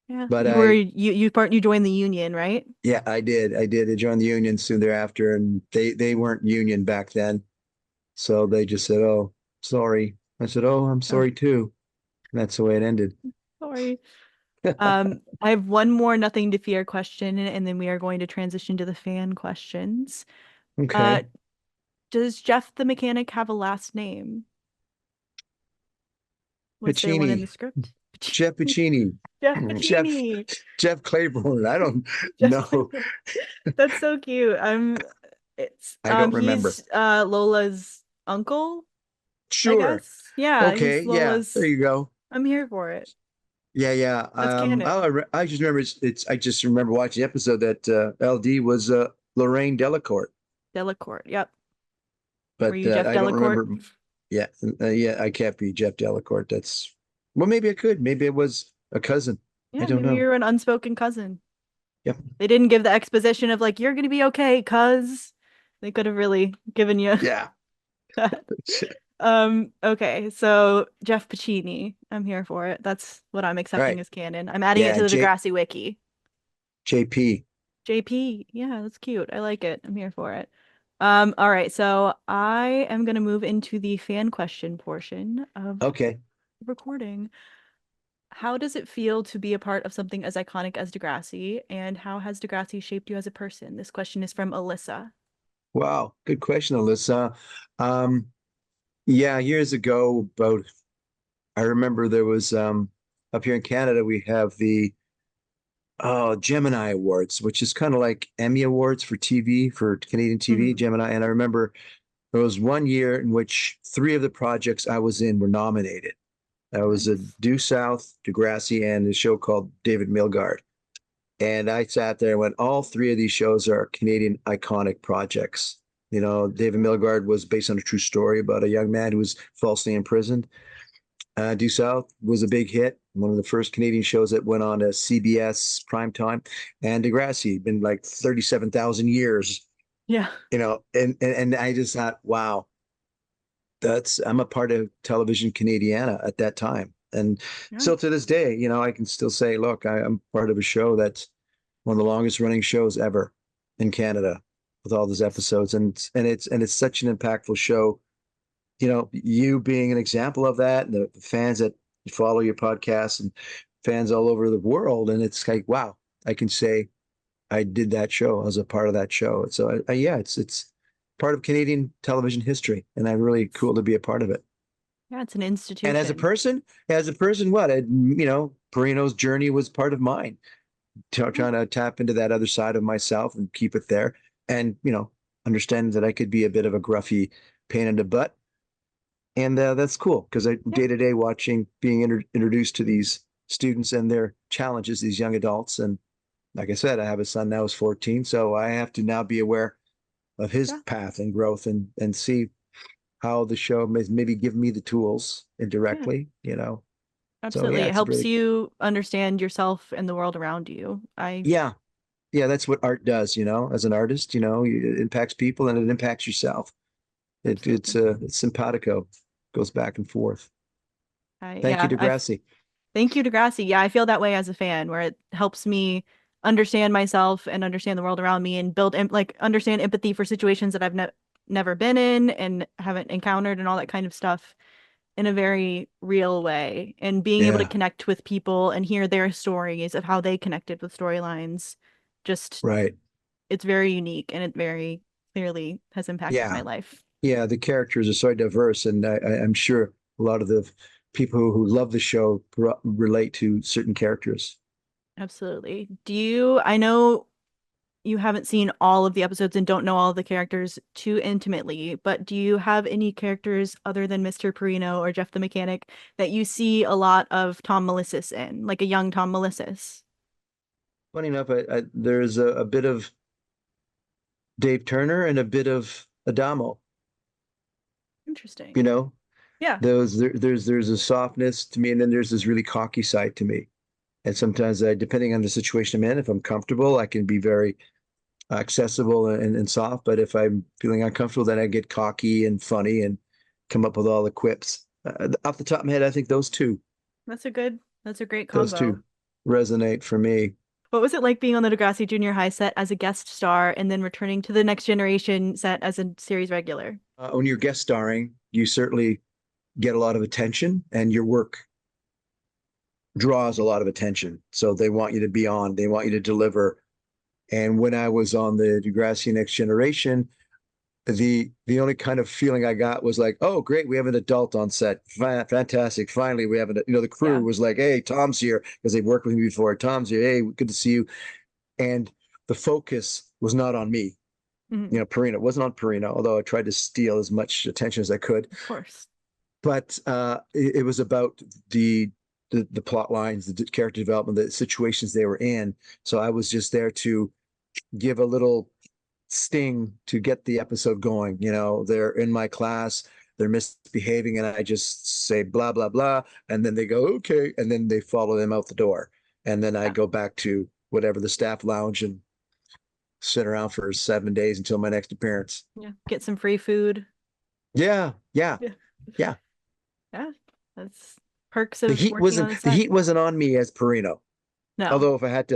Yeah. but You joined the union, right? yeah, I did. I joined the union soon thereafter, and they weren't union back then. So they just said, "Oh, sorry." I said, "Oh, I'm Oh, sorry too." And that's the way it ended. sorry. I have one more nothing to fear question, and then we are going to transition to the fan questions. Uh, Okay. does Jeff the mechanic have a last name? Was there one in the Pacini, script? Jeff Pacini, Jeff Jeff Pacini. Jeff Claiborne. I don't Jeff know. Claiborne. That's so cute. It's I don't remember. he's Lola's uncle, I Sure. guess. Yeah, Okay. he's Yeah. There Lola's. you go. I'm here for it. Yeah. Yeah. That's canon. I just remember I just remember watching the episode that LD was Lorraine Delacourt, Delacourt. Yep. Were but you Jeff I don't Delacourt? remember. Yeah. Yeah. I can't be Jeff Delacourt. Well, maybe I could. Maybe it was a cousin. I Yeah, don't maybe know. you're an unspoken cousin. Yep. They didn't give the exposition of like, you're gonna be okay, cuz they could have really given you Yeah. that. Okay, so Jeff Pacini, I'm here for it. That's what I'm accepting Right. as canon. I'm adding it Yeah. to the Degrassi wiki. JP. JP, yeah, that's cute. I like it. I'm here for it. All right, so I am gonna move into the fan question portion of Okay. recording. How does it feel to be a part of something as iconic as Degrassi, and how has Degrassi shaped you as a person? This question is from Alyssa. Wow. Good question, Alyssa. Um, yeah, years ago, about I remember there was up here in Canada we have the Gemini Awards, which is kind of like Emmy Awards for TV, for Canadian TV, Mhm. Gemini. And I remember there was one year in which three of the projects I was in were nominated. I was a Nice. Due South, Degrassi, and a show called David Milgaard. And I sat there and went, all three of these shows are Canadian iconic projects. You know, David Milgaard was based on a true story about a young man who was falsely imprisoned. Due South was a big hit, one of the first Canadian shows that went on to CBS primetime. And Degrassi, been like 37,000 years, Yeah. you know, and I just thought, wow, I'm a part of Television Canadiana at that time. And Yeah. still to this day, you know, I can still say, look, I'm part of a show that's one of the longest running shows ever in Canada with all those episodes. And it's such an impactful show. You know, you being an example of that, and the fans that follow your podcast and fans all over the world. And it's like, wow, I can say I did that show. I was a part of that show. So yeah, it's part of Canadian television history, and I'm really cool to be a part of it. Yeah, it's an And institution. as a person, what you know, Perino's journey was part of mine. Yeah. Trying to tap into that other side of myself and keep it there, and you know, understand that I could be a bit of a gruffy pain in the butt, and that's cool because I Yeah. day to day watching, being introduced to these students and their challenges, these young adults, and like I said, I have a son now who's 14, so I have to now be aware of his Yeah. path and growth, and see how the show may maybe give me the tools Yeah. indirectly, you know. So yeah, Absolutely. It it's helps really you understand yourself and the world around you. I yeah, yeah, that's what art does, you know. As an artist, you know, it impacts people and it impacts yourself. absolutely. It's simpatico, goes back and forth. I Thank you, yeah, I Degrassi. thank you, Degrassi. Yeah, I feel that way as a fan, where it helps me understand myself and understand the world around me and build like understand empathy for situations that I've never been in and haven't encountered and all that kind of stuff in a very real way. And being able to Yeah, connect with people and hear their stories of how they connected with storylines, just right. it's very unique and it very clearly has impacted my Yeah, life. yeah. The characters are so diverse, and I'm sure a lot of the people who love the show relate to certain characters. Absolutely. I know you haven't seen all of the episodes and don't know all of the characters too intimately, but do you have any characters other than Mr. Perino or Jeff the Mechanic that you see a lot of Tom Melissis in, like a young Tom Melissis? Funny enough, there's a bit of Dave Turner and a bit of Adamo. You Interesting. know, Yeah. there's a softness to me, and then there's this really cocky side to me. And sometimes, depending on the situation I'm in, if I'm comfortable, I can be very accessible and soft. But if I'm feeling uncomfortable, then I get cocky and funny and come up with all the quips. Off the top of my head, I think That's a great those combo. two resonate for me. What was it like being on the Degrassi Junior High set as a guest star and then returning to the Next Generation set as a series regular? When you're guest starring, you certainly get a lot of attention, and your work draws a lot of attention. So they want you to be on, they want you to deliver. And when I was on the Degrassi Next Generation, the only kind of feeling I got was like, oh, great, we have an adult on set. Fantastic. Finally, we have an, you know, the crew Yeah. was like, hey, Tom's here because they've worked with me before. Tom's here. Hey, good to see you. And the focus was not on me. You Mhm. know, Perino, it wasn't on Perino, although I tried to steal as much attention as I could. Of course. But it was about the plot lines, the character development, the situations they were in. So I was just there to give a little sting to get the episode going. You know, they're in my class, they're misbehaving, and I just say blah blah blah, and then they go okay, and then they follow them out the door, and then I Yeah. go back to whatever the staff lounge and sit around for 7 days until my next appearance. Yeah. Get some free food. Yeah, yeah, Yeah. yeah. Yeah. That's perks of working on the The set. heat wasn't on me as Perino. No. Although if I had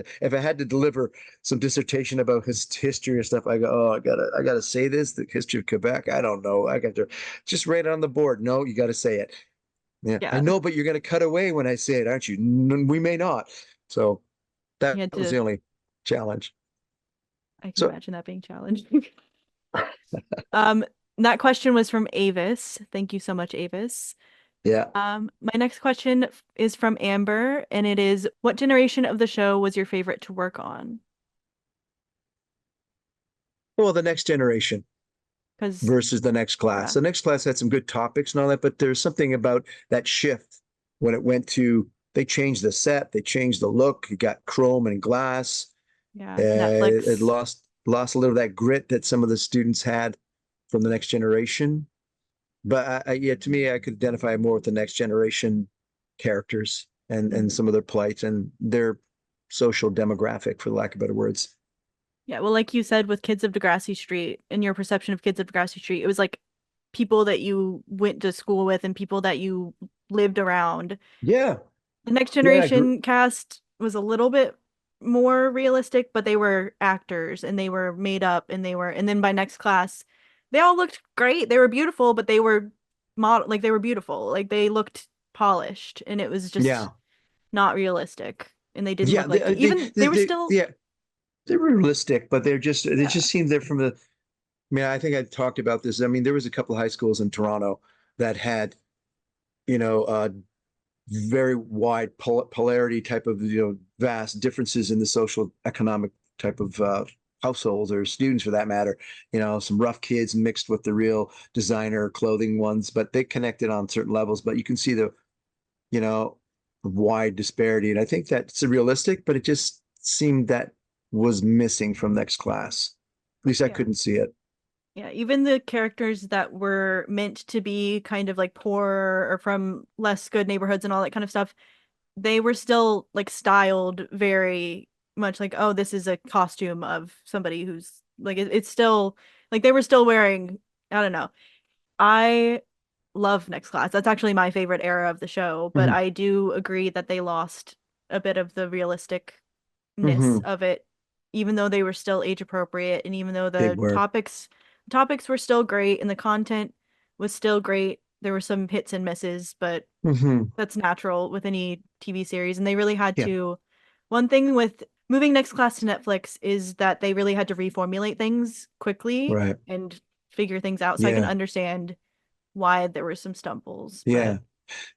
to deliver some dissertation about his history or stuff, I go, oh, I gotta say this, the history of Quebec. I don't know. I got to just write it on the board. No, you got to say it. Yeah, I Yeah. know, but you're gonna cut away when I say it, aren't you? We may not. So You that had was to, the only challenge. I can So imagine that being challenging. Um, that question was from Avis. Thank you so much, Avis. yeah. My next question is from Amber, and it is, what generation of the show was your favorite to work on? Well, the next generation Because, versus the next class. yeah, The next class had some good topics and all that, but there's something about that shift when it went to they changed the set, they changed the look. You got chrome and glass. yeah, It Netflix. lost a little of that grit that some of the students had from the next generation. But yeah, to me, I could identify more with the next generation characters and Mhm. some of their plight and their social demographic, for lack of better words. Yeah, well, like you said with Kids of Degrassi Street, and your perception of Kids of Degrassi Street, it was like people that you went to school with and people that you lived around. Yeah, The Next yeah, Generation cast was a little bit more realistic, but they were actors and they were made up and and then by next class, they all looked great. They were beautiful, but they were like they were beautiful. Like they looked polished and it was just yeah, not realistic. And they didn't yeah. look like even they were still, Yeah, they're realistic, but they yeah, just seem they're from the. I mean, I think I talked about this. I mean, there was a couple of high schools in Toronto that had, you know, very wide polarity type of, vast differences in the social economic type of households or students for that matter. Some rough kids mixed with the real designer clothing ones, but they connected on certain levels. But you can see the, you know, wide disparity. And I think that's realistic, but it just seemed that was missing from next class. At least I yeah. couldn't see it. Yeah, even the characters that were meant to be kind of like poor or from less good neighborhoods and all that kind of stuff, they were still like styled very much like, oh, this is a costume of somebody who's like it's still like they were still wearing, I don't know. I love Next Class. That's actually my favorite era of the show, but Hmm. I do agree that they lost a bit of the realisticness Hmm. of it, even though they were still age appropriate and even though They the were. topics were still great and the content was still great. There were some hits and misses, but Hmm. that's natural with any TV series. And they really had Yeah. to, one thing with moving Next Class to Netflix is that they really had to reformulate things quickly Right. and figure things out. So I can Yeah. understand why there were some stumbles. Yeah. But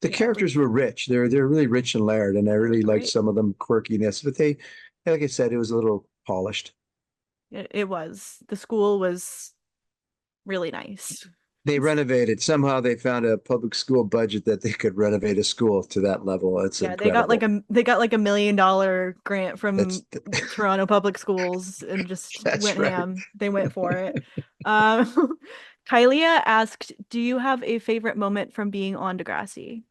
The yeah, with characters were rich. They're really rich and layered, and I really liked great. some of them quirkiness. But they, like I said, it was a little polished. It was. The school was really nice. They renovated. Somehow they found a public school budget that they could renovate a school to that level. It's Yeah, they got like incredible. a $1 million grant That's from Toronto Public Schools and just that's went right. ham. They went for it. Kylia asked, "Do you have a favorite moment from being on Degrassi?"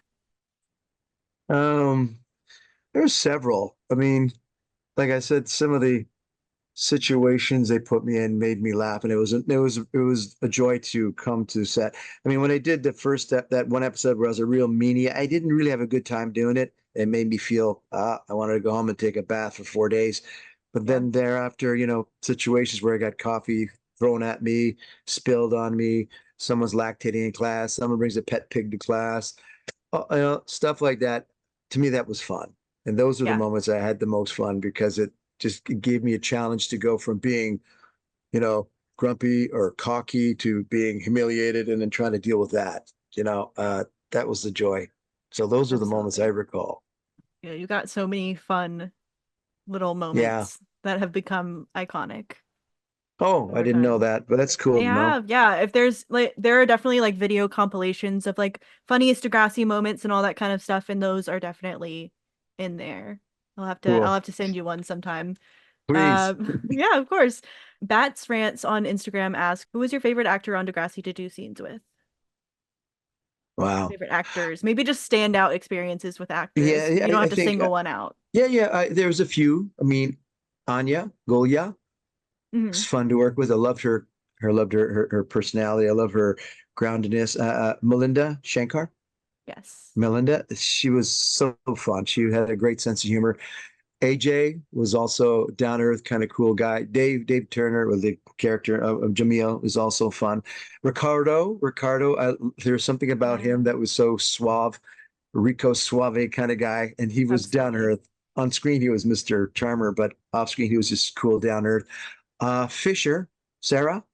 Um, there's several. I mean, like I said, some of the situations they put me in made me laugh, and it was a joy to come to set. I mean, when I did the first step, that one episode where I was a real meanie, I didn't really have a good time doing it. It made me feel I wanted to go home and take a bath for 4 days. But Yeah, then thereafter, situations where I got coffee thrown at me, spilled on me, someone's lactating in class, someone brings a pet pig to class, stuff like that. To me, that was fun. And those are the yeah, moments I had the most fun because it just gave me a challenge to go from being, you know, grumpy or cocky to being humiliated and then trying to deal with that. That was the joy. So those are the moments I absolutely. recall. Yeah, you got so many fun little Yeah. moments that have become iconic Oh, I over didn't know time. that, but that's cool They to know. have, yeah. If there's like, there are definitely like video compilations of like funniest Degrassi moments and all that kind of stuff, and those are definitely in there. I'll Cool. have to send you one sometime. Please. Yeah, of course. Bats Rants on Instagram asked, "Who was your favorite actor on Degrassi to do scenes with?" Wow. Favorite actors, maybe just standout experiences with Yeah, actors. You don't I have to think single one out. yeah, yeah. There's a few. I mean, Anya Golia. It's Hmm. fun to work with. I loved her personality. I love her groundedness. Melinda Shankar. Yes. Melinda, she was so fun. She had a great sense of humor. AJ was also down to earth, kind of cool guy. Dave Turner, with the character of Jamil, is also fun. Ricardo, there's something about him Yeah, that was so suave, Rico Suave kind of guy, and he was down to absolutely. earth. On screen, he was Mr. Charmer, but off screen, he was just cool, down to earth. Fisher, Sarah,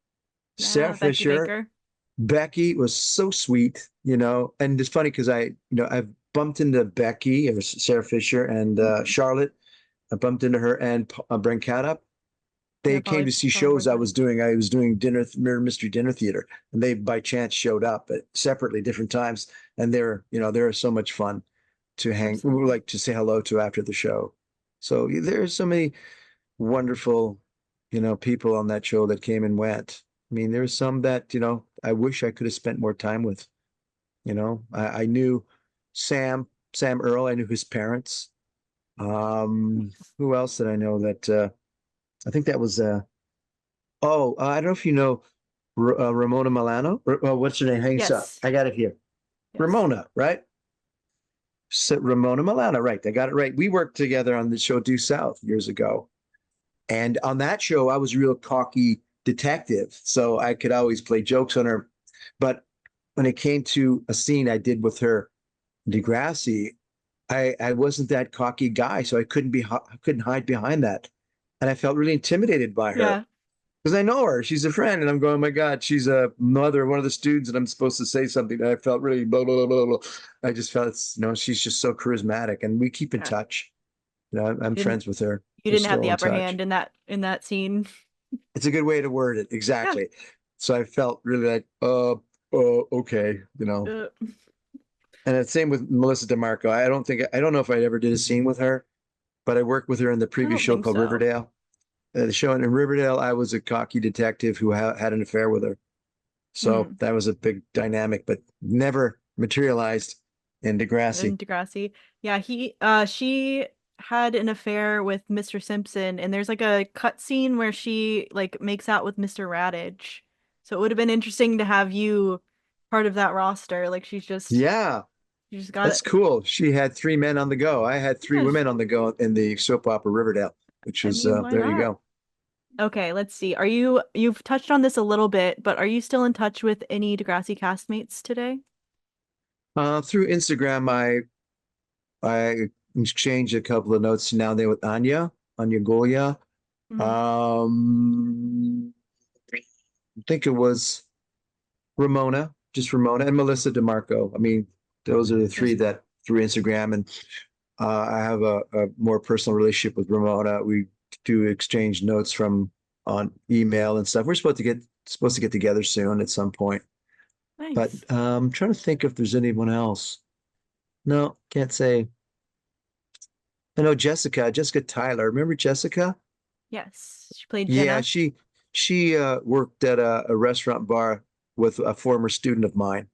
Sarah Yeah, Becky Fisher, Baker. Becky was so sweet, and it's funny because I've bumped into Becky or Sarah Fisher and Hmm. Charlotte. I bumped into her and Brancata. Yeah, They came to see Paula shows I Brancata. was doing. I was doing Murder Mystery Dinner Theater, and they by chance showed up at separately different times. And they're so much fun to Absolutely. like to say hello to after the show. So there are so many wonderful, people on that show that came and went. I mean, there's some that, I wish I could have spent more time with. I knew Sam, Sam Earl, I knew his parents. Nice. Who else did I know that I think that was I don't know if you know Ramona Milano. What's her name? Hangs up. Yes. I got it here. Yes. Ramona, right? So, Ramona Milano, right. I got it right. We worked together on the show Due South years ago. And on that show, I was a real cocky detective. So I could always play jokes on her. But when it came to a scene I did with her, Degrassi, I wasn't that cocky guy. So I couldn't hide behind that. And I felt really intimidated by her Yeah. because I know her. She's a friend. And I'm going, oh my God, she's a mother of one of the students. And I'm supposed to say something. And I felt really blah, blah, blah, blah. I just felt, she's just so charismatic. And we keep in Yeah. touch. I'm You didn't friends with her. you We're didn't have still the in upper touch. hand in that scene. It's a good way to word it. Yeah. Exactly. So I felt really like, okay, Uh, And the same with Melissa DeMarco. I don't know if I ever did a scene with her, but I worked with her in the I previous don't show think called so. Riverdale. The show in Riverdale, I was a cocky detective who had an affair with her. So Hmm. that was a big dynamic, but never materialized in Degrassi. In Degrassi. Yeah, she had an affair with Mr. Simpson, and there's like a cut scene where she like makes out with Mr. Raditch. So it would have been interesting to have you part of that roster. Like Yeah, she just got that's it. cool. She had three men on the go. I had three Yeah, women on the go in the soap opera Riverdale, which I was mean, why there you not? go. Okay, let's see. You've touched on this a little bit, but are you still in touch with any Degrassi castmates today? Through Instagram, I exchanged a couple of notes now and then with Anya Golia. Hmm. I think it was Ramona, just Ramona, and Melissa DeMarco. I mean, those are the three There's that through Instagram, and I have a more personal relationship with Ramona. We do exchange notes from on email and stuff. We're supposed to get together soon at some point, but nice. I'm trying to think if there's anyone else. No, can't say. I know Jessica Tyler. Remember Jessica? Yes, she played Yeah, Jenna. she worked at a restaurant bar with a former student of mine.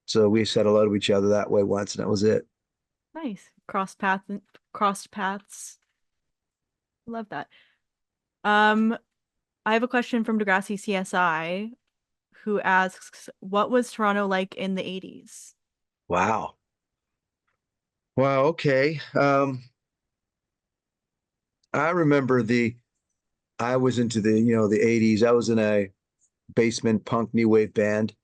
So we said hello to each other that way once, and that was it. Nice. Crossed paths. Love that. Um, I have a question from Degrassi CSI who asks, what was Toronto like in the 80s? Wow. Wow. Okay. I remember I was into the 80s. I was in a basement punk new wave band.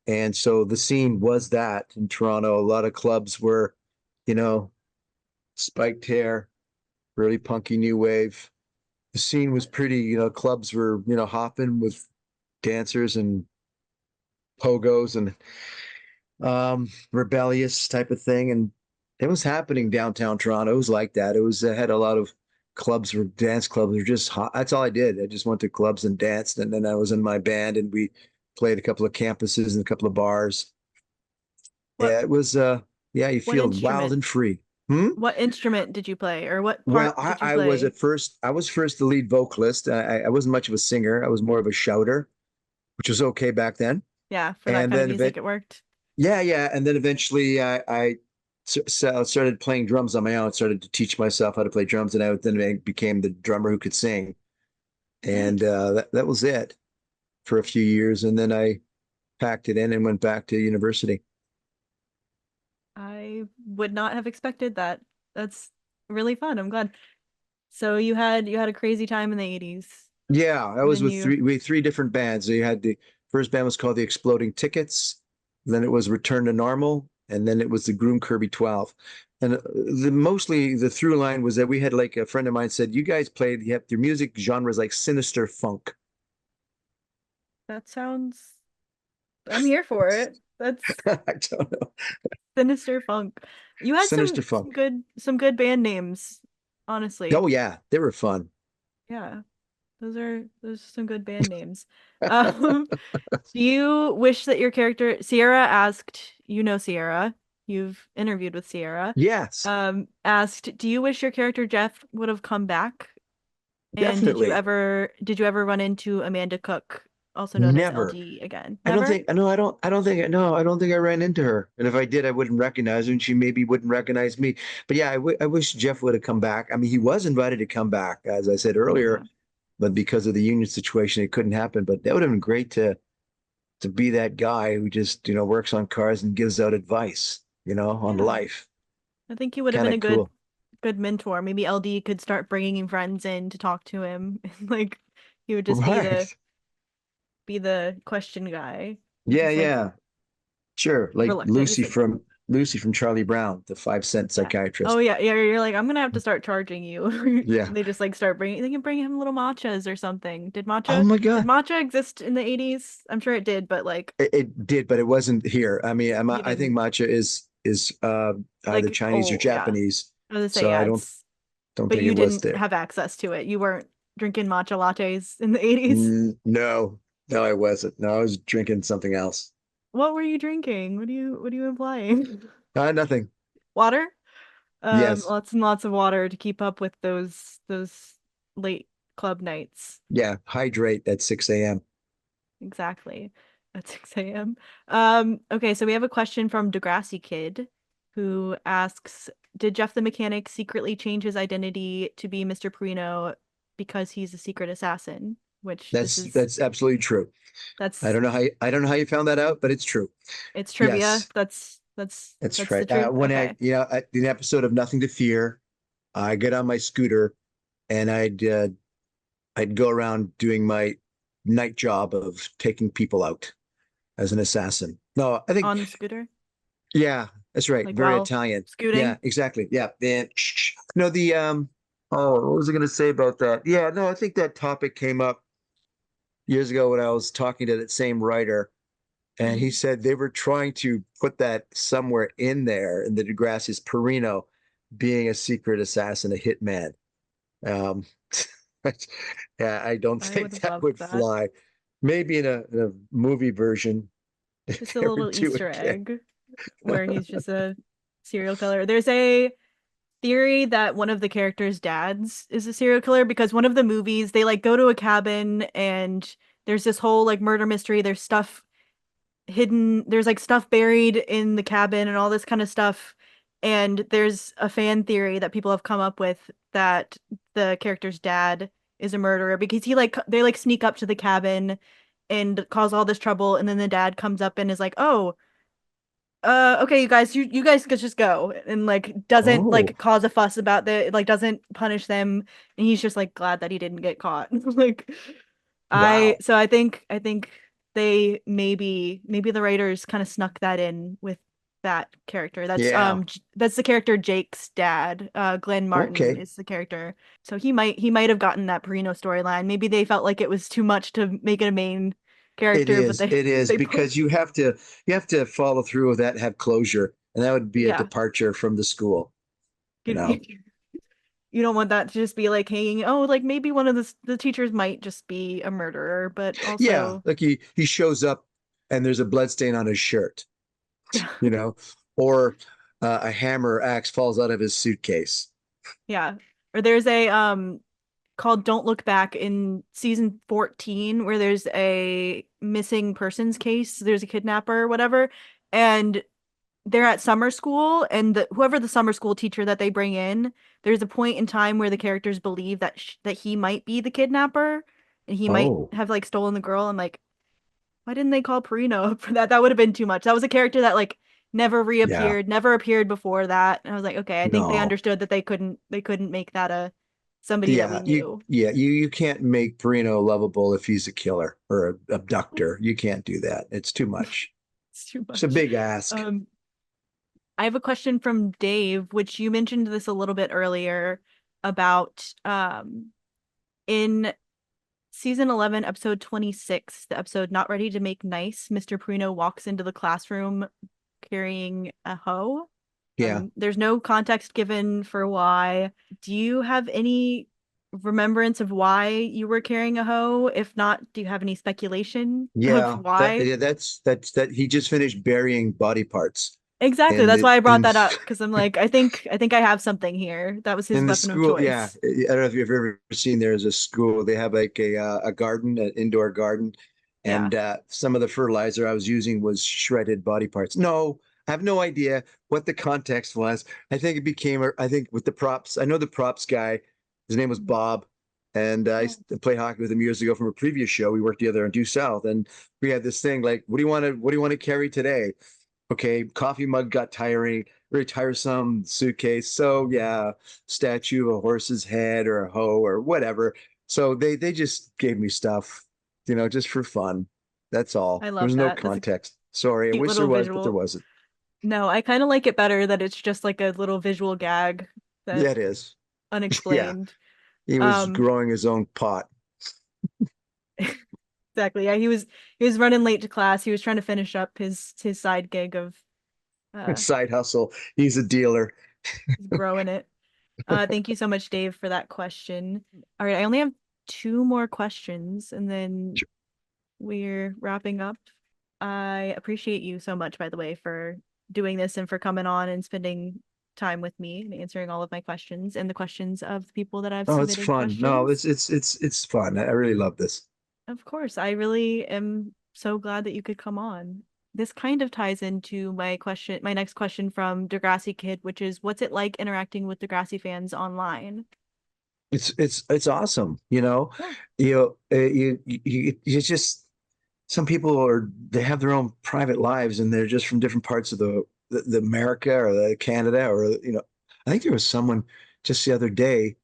And so the scene was that in Toronto. A lot of clubs were, you know, spiked hair, really punky new wave. The scene was pretty, clubs were, hopping with dancers and pogos and rebellious type of thing. And it was happening downtown Toronto. It was like that. It had a lot of clubs or dance clubs were just hot. That's all I did. I just went to clubs and danced. And then I was in my band and we played a couple of campuses and a couple of bars. What Yeah, it was yeah, you what feel wild instrument and free. Hmm? what instrument did you play or what Well, part did you at play? first, I was first the lead vocalist. I wasn't much of a singer. I was more of a shouter, which was okay back then. Yeah, for that And kind of then music it worked. yeah, yeah. And then eventually I So I started playing drums on my own, started to teach myself how to play drums, and then I became the drummer who could sing. And Nice. that was it for a few years. And then I packed it in and went back to university. I would not have expected that. That's really fun. I'm glad. So you had a crazy time in the 80s. Yeah, I And was then with you we had three different bands. So you had the first band was called the Exploding Tickets, then it was Return to Normal, and then it was the Groom Kirby 12. And mostly the through line was that we had like a friend of mine said, you guys played, you have your music genre is like sinister funk. that sounds I'm here for it. That's I don't know. sinister funk. You had Sinister some funk. good band names, honestly. Oh yeah, they were fun. Yeah. Those are some good band names. Um, do you wish that your character Sierra asked, you know Sierra, you've interviewed with Sierra, Yes, asked, do you wish your character Jeff would have come back? And definitely. did you ever run into Amanda Cook, also known as Never. LD again? I don't Never? think, no, I don't think, no, I don't think I ran into her. And if I did, I wouldn't recognize her and she maybe wouldn't recognize me. But yeah, I wish Jeff would have come back. I mean, he was invited to come back, as I said earlier, Yeah. but because of the union situation, it couldn't happen. But that would have been great to be that guy who just, works on cars and gives out advice, on Yeah. life. I think he would have Kind been of a cool. good mentor. Maybe LD could start bringing friends in to talk to him. Like he would just Right. be the question guy. He's Yeah, just like yeah. Sure. Like reluctant. He's like, Lucy from Charlie Brown, the 5 cent yeah. Oh psychiatrist. yeah, yeah. You're like, I'm gonna have to start charging you. Yeah. They just like start bringing. They can bring him little matchas or something. Oh my Did God. matcha exist in the 80s? I'm sure it did, but like It did, but it wasn't here. I mean, he I think didn't matcha is either like. Chinese or Oh yeah, Japanese, I was gonna say so I yeah. don't But think you it was didn't there. have access to it. You weren't drinking matcha lattes in the 80s. No, no, I wasn't. No, I was drinking something else. What were you drinking? What are you implying? Nothing. Water? Yes, Lots and lots of water to keep up with those late club nights. yeah. Hydrate at 6 a.m. Exactly. At 6 a.m. Okay, so we have a question from Degrassi Kid who asks, did Jeff the mechanic secretly change his identity to be Mr. Perino because he's a secret assassin? Which this is That's absolutely true. that's I don't know how you found that out, but it's true. it's trivia. Yes, that's That's the right. truth. When Okay. the episode of Nothing to Fear, I get on my scooter and I'd go around doing my night job of taking people out as an assassin. No, I think, On the scooter, yeah, that's right. like Very while Italian. Yeah, scooting. exactly. Yeah. And no, oh, what was I going to say about that? Yeah, no, I think that topic came up years ago when I was talking to that same writer, and he Mhm. said they were trying to put that somewhere in there in the Degrassi's Perino being a secret assassin, a hitman. Um, yeah, I don't I would think have that loved would that. fly. Maybe in a movie version, Just if a they ever little do Easter it again. egg where he's just a serial killer. There's a theory that one of the characters' dads is a serial killer because one of the movies they like go to a cabin and there's this whole like murder mystery. There's stuff hidden, there's like stuff buried in the cabin and all this kind of stuff. And there's a fan theory that people have come up with that the character's dad is a murderer because they like sneak up to the cabin and cause all this trouble and then the dad comes up and is like, "Oh, okay, you guys could just go," and like doesn't Oh, like cause a fuss about the like doesn't punish them, and he's just like glad that he didn't get caught. Like wow. I think they maybe the writers kind of snuck that in with that character. Yeah. That's the character Jake's dad. Glenn Martin Okay. is the character. So he might have gotten that Perino storyline. Maybe they felt like it was too much to make it a main It character, but is. they It is they put because you have to follow through with that, have closure, and that would be a yeah. departure from the school, you You, know. you don't want that to just be like hanging. Oh, like maybe one of the teachers might just be a murderer, but Yeah, also like he shows up and there's a blood stain on his shirt, yeah, you know, or a hammer or axe falls out of his suitcase. yeah. Or there's a called Don't Look Back in season 14 where there's a missing persons case. There's a kidnapper or whatever, and they're at summer school, and whoever the summer school teacher that they bring in, there's a point in time where the characters believe that that he might be the kidnapper, and he might Oh, have like stolen the girl. I'm like, why didn't they call Perino up for that? That would have been too much. That was a character that like never yeah. reappeared, never appeared before that. And I was like, okay, I think they No. understood that they couldn't make that a somebody that we Yeah, knew. you can't make Perino lovable if he's a killer or a abductor. You can't do that. It's too much. It's too It's a much. big ask. Um, I have a question from Dave, which you mentioned this a little bit earlier about in season 11, episode 26, the episode Not Ready to Make Nice, Mr. Perino walks into the classroom carrying a hoe. Yeah. There's no context given for why. Do you have any remembrance of why you were carrying a hoe? If not, do you have any speculation of Yeah, why? that's he just finished burying body parts Exactly. in That's the why I brought that up because I'm like, I think I have something here. That was his in the weapon of school. Yeah, choice. I don't know if you've ever seen there's a school. They have like a garden, an indoor garden, Yeah. and some of the fertilizer I was using was shredded body parts. No, I have no idea what the context was. I think it became, I think with the props, I know the props guy, his name was Bob, and I Oh, used to play hockey with him years ago from a previous show. We worked together in Due South, and we had this thing like, what do you want to carry today? Okay, coffee mug got tiring, very tiresome suitcase. So yeah, statue, a horse's head, or a hoe, or whatever. So they just gave me stuff, just for fun. That's all. I There love was no that. That's a context. Sorry, I cute wish there little was, but there visual. wasn't. No, I kind of like it better that it's just like a little visual gag that Yeah, it is. Yeah, unexplained. he was Um, growing his own pot. exactly. Yeah, he was running late to class. He was trying to finish up his side gig of uh Side hustle. He's a dealer. growing it. Thank you so much, Dave, for that question. All right, I only have two more questions, and then we're wrapping up. I appreciate you so much, by the way, for doing this and for coming on and spending time with me and answering all of my questions and the questions of the people that I've Oh, it's submitted fun. No, questions. it's fun. I really love this. Of course, I really am so glad that you could come on. This kind of ties into my next question from Degrassi Kid, which is what's it like interacting with Degrassi fans online? It's awesome. Yeah. You just some people they have their own private lives and they're just from different parts of the America or the Canada or I think there was someone just the other day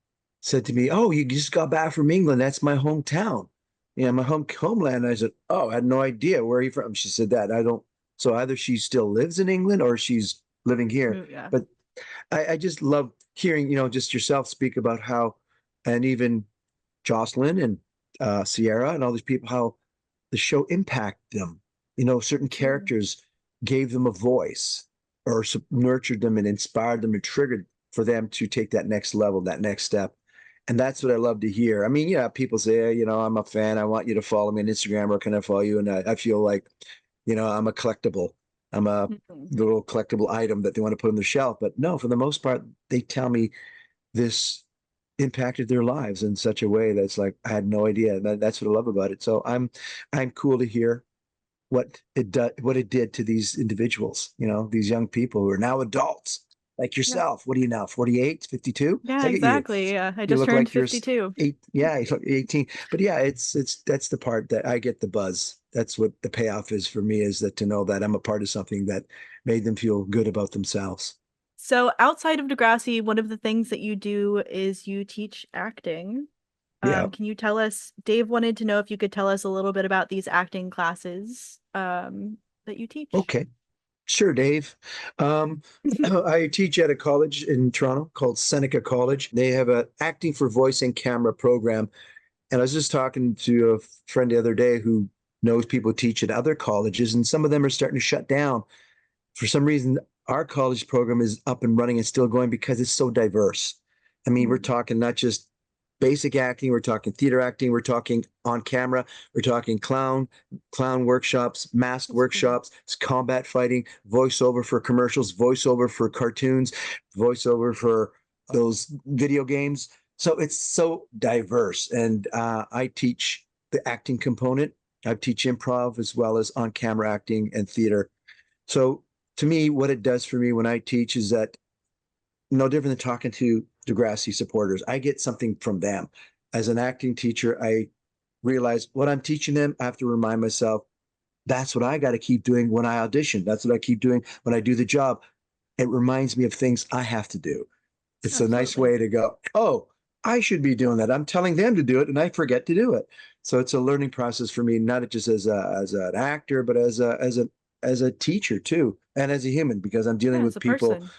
said to me, "Oh, you just got back from England. That's my hometown. My homeland." I said, "Oh, I had no idea. Where are you from?" She said that. I don't. So either she still lives in England or she's living here. Yeah. But I just love hearing, just yourself speak about how, and even Jocelyn and Sierra and all these people, how the show impacted them. Certain Yeah. characters gave them a voice or nurtured them and inspired them and triggered for them to take that next level, that next step. And that's what I love to hear. I mean, yeah, people say, hey, I'm a fan. I want you to follow me on Instagram or can I follow you? And I feel like, I'm a collectible. I'm a Mhm. little collectible item that they want to put on the shelf. But no, for the most part, they tell me this impacted their lives in such a way that's like I had no idea. That's what I love about it. So I'm cool to hear what it did to these individuals, these young people who are now adults like Yeah. yourself. What are you now? 48, 52? Yeah, Look at you. exactly. Yeah, I You just look turned like you're 52. eight. Yeah, you look 18. But yeah, it's that's the part that I get the buzz. That's what the payoff is for me, is that to know that I'm a part of something that made them feel good about themselves. So outside of Degrassi, one of the things that you do is you teach acting. Yeah. Can you tell us, Dave wanted to know if you could tell us a little bit about these acting classes that you teach. Okay. Sure, Dave. I teach at a college in Toronto called Seneca College. They have a acting for voice and camera program. And I was just talking to a friend the other day who knows people who teach at other colleges, and some of them are starting to shut down. For some reason, our college program is up and running and still going because it's so diverse. I mean, we're talking not just basic acting, we're talking theater acting, we're talking on camera, we're talking clown workshops, mask That's cool. workshops, it's combat fighting, voiceover for commercials, voiceover for cartoons, voiceover for those video games. So it's so diverse. And I teach the acting component. I teach improv as well as on camera acting and theater. So to me, what it does for me when I teach is that no different than talking to Degrassi supporters. I get something from them. As an acting teacher, I realize what I'm teaching them. I have to remind myself that's what I got to keep doing when I audition. That's what I keep doing when I do the job. It reminds me of things I have to do. It's a nice Absolutely. way to go, oh, I should be doing that. I'm telling them to do it and I forget to do it. So it's a learning process for me, not just as an actor, but as a teacher too, and as a human, because I'm dealing Yeah, as with a people person.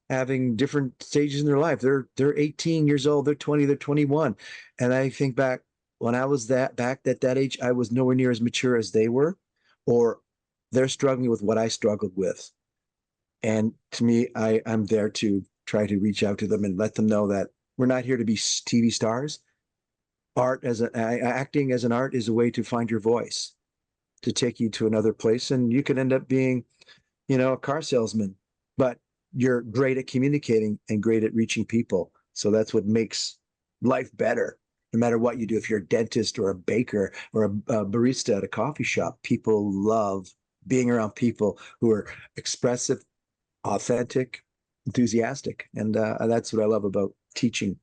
having different stages in their life. They're 18 years old, they're 20, they're 21. And I think back when I was that back at that age, I was nowhere near as mature as they were, or they're struggling with what I struggled with. And to me, I'm there to try to reach out to them and let them know that we're not here to be TV stars. Art as an acting as an art is a way to find your voice, to take you to another place, and you could end up being, a car salesman, but you're great at communicating and great at reaching people. So that's what makes life better. No matter what you do, if you're a dentist or a baker or a barista at a coffee shop, people love being around people who are expressive, authentic, enthusiastic, and that's what I love about teaching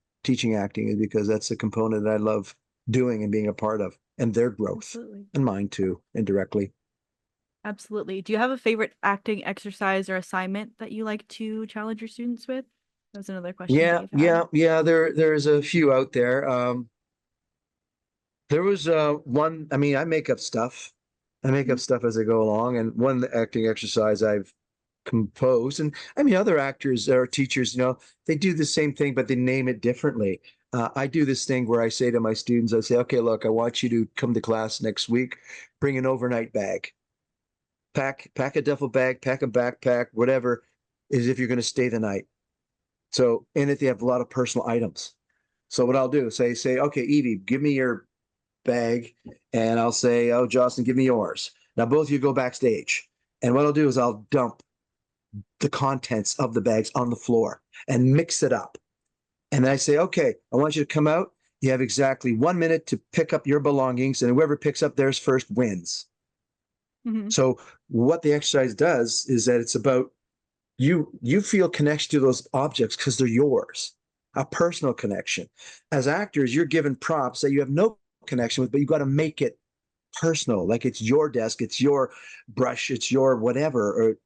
acting is because that's a component that I love doing and being a part of, and their growth, Absolutely. and mine too, indirectly. Absolutely. Do you have a favorite acting exercise or assignment that you like to challenge your students with? That's another question Yeah, we've had. yeah, yeah. There's a few out there. There was one. I mean, I make up stuff. I make Mhm. up stuff as I go along, and one acting exercise I've composed, and I mean, other actors or teachers, they do the same thing, but they name it differently. I do this thing where I say to my students, I say, okay, look, I want you to come to class next week, bring an overnight bag, pack a duffel bag, pack a backpack, whatever, is if you're going to stay the night. So in it, they have a lot of personal items. So what I'll do is say, okay, Evie, give me your bag, and I'll say, oh, Jocelyn, give me yours. Now both of you go backstage, and what I'll do is I'll dump the contents of the bags on the floor and mix it up. And then I say, okay, I want you to come out. You have exactly 1 minute to pick up your belongings, and whoever picks up theirs first wins. Mhm. So what the exercise does is that it's about you feel connection to those objects because they're yours, a personal connection. As actors, you're given props that you have no connection with, but you got to make it personal, like it's your desk, it's your brush, it's your whatever, or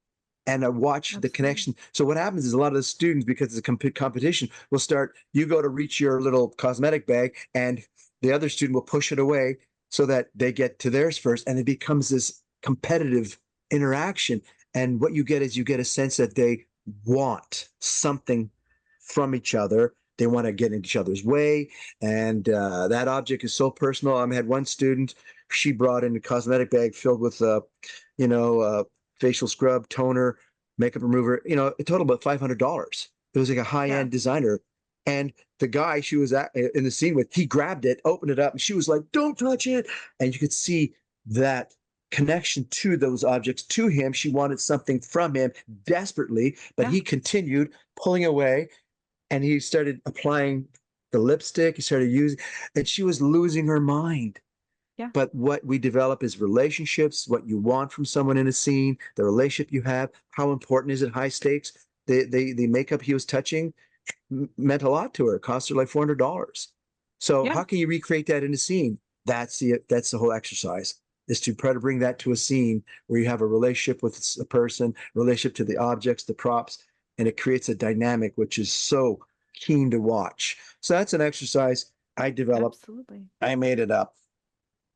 and watch the Absolutely. connection. So what happens is a lot of the students, because it's a competition, will start. You go to reach your little cosmetic bag, and the other student will push it away so that they get to theirs first, and it becomes this competitive interaction. And what you get is you get a sense that they want something from each other. They want to get in each other's way, and that object is so personal. I had one student; she brought in a cosmetic bag filled with, you know, uh, facial scrub, toner, makeup remover, a total about $500. It was like a Yeah. high-end designer. And the guy she was in the scene with, he grabbed it, opened it up, and she was like, don't touch it. And you could see that connection to those objects to him. She wanted something from him desperately, but Yeah. he continued pulling away, and he started applying the lipstick. He started using, and she was losing her mind. Yeah. But what we develop is relationships, what you want from someone in a scene, the relationship you have, how important is it, high stakes. The makeup he was touching meant a lot to her. It cost her like $400. So Yeah. how can you recreate that in a scene? That's the whole exercise, is to try to bring that to a scene where you have a relationship with a person, relationship to the objects, the props, and it creates a dynamic which is so keen to watch. So that's an exercise I developed. Absolutely. I made it up,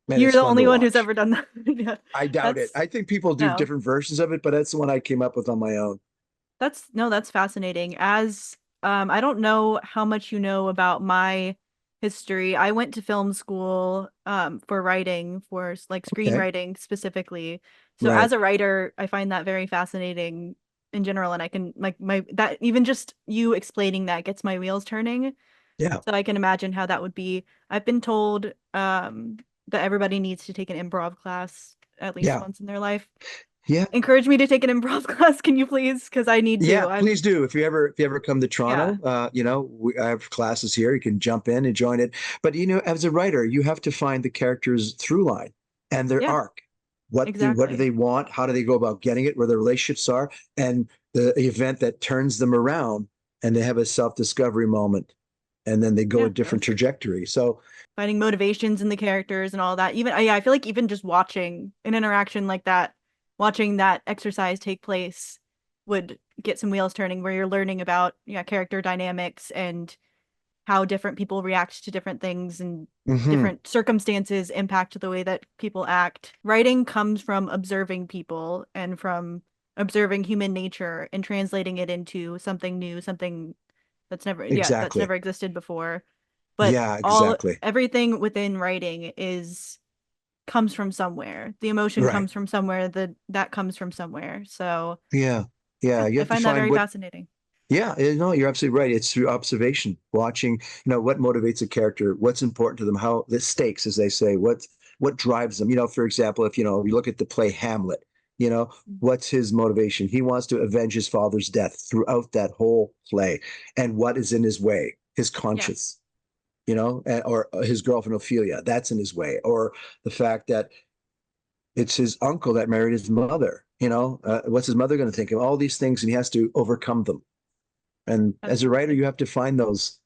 and You're it's the fun to only one who's watch. ever done that. Yeah. I doubt it. That's I think people do no. different versions of it, but that's the one I came up with on my own. That's no, that's fascinating. As I don't know how much you know about my history. I went to film school for writing, for like Okay. screenwriting specifically. So Right. as a writer, I find that very fascinating in general, and I can like my that even just you explaining that gets my wheels turning. Yeah. So I can imagine how that would be. I've been told that everybody needs to take an improv class at least Yeah. once in their life. Yeah. Encourage me to take an improv class, can you please? Because I need Yeah, to. please I'm do. If you ever come to yeah. Toronto, I have classes here. You can jump in and join it. But as a writer, you have to find the characters' through line and their Yeah. arc. what do Exactly. they want? How do they go about getting it? Where their relationships are, and the event that turns them around, and they have a self-discovery moment, and then they go a Yeah, different trajectory. So, finding motivations in the characters and all that. Even yeah, I feel like even just watching an interaction like that, watching that exercise take place would get some wheels turning where you're learning about yeah, character dynamics and how different people react to different things and mhm, different circumstances impact the way that people act. Writing comes from observing people and from observing human nature and translating it into something new, something that's exactly. never existed before. But Yeah, all exactly. everything within writing is comes from somewhere. The emotion Right. comes from somewhere, that comes from somewhere. So Yeah. Yeah. yeah, You I have to find that find very what, fascinating. yeah, no, you're absolutely right. It's through observation, watching, what motivates a character, what's important to them, how the stakes, as they say, what drives them. For example, if you look at the play Hamlet, what's his motivation? He wants to avenge his father's death throughout that whole play. And what is in his way? His Yes. conscience, or his girlfriend Ophelia, that's in his way, or the fact that it's his uncle that married his mother. What's his mother going to think of? All these things, and he has to overcome them. And as a writer, Absolutely. you have to find those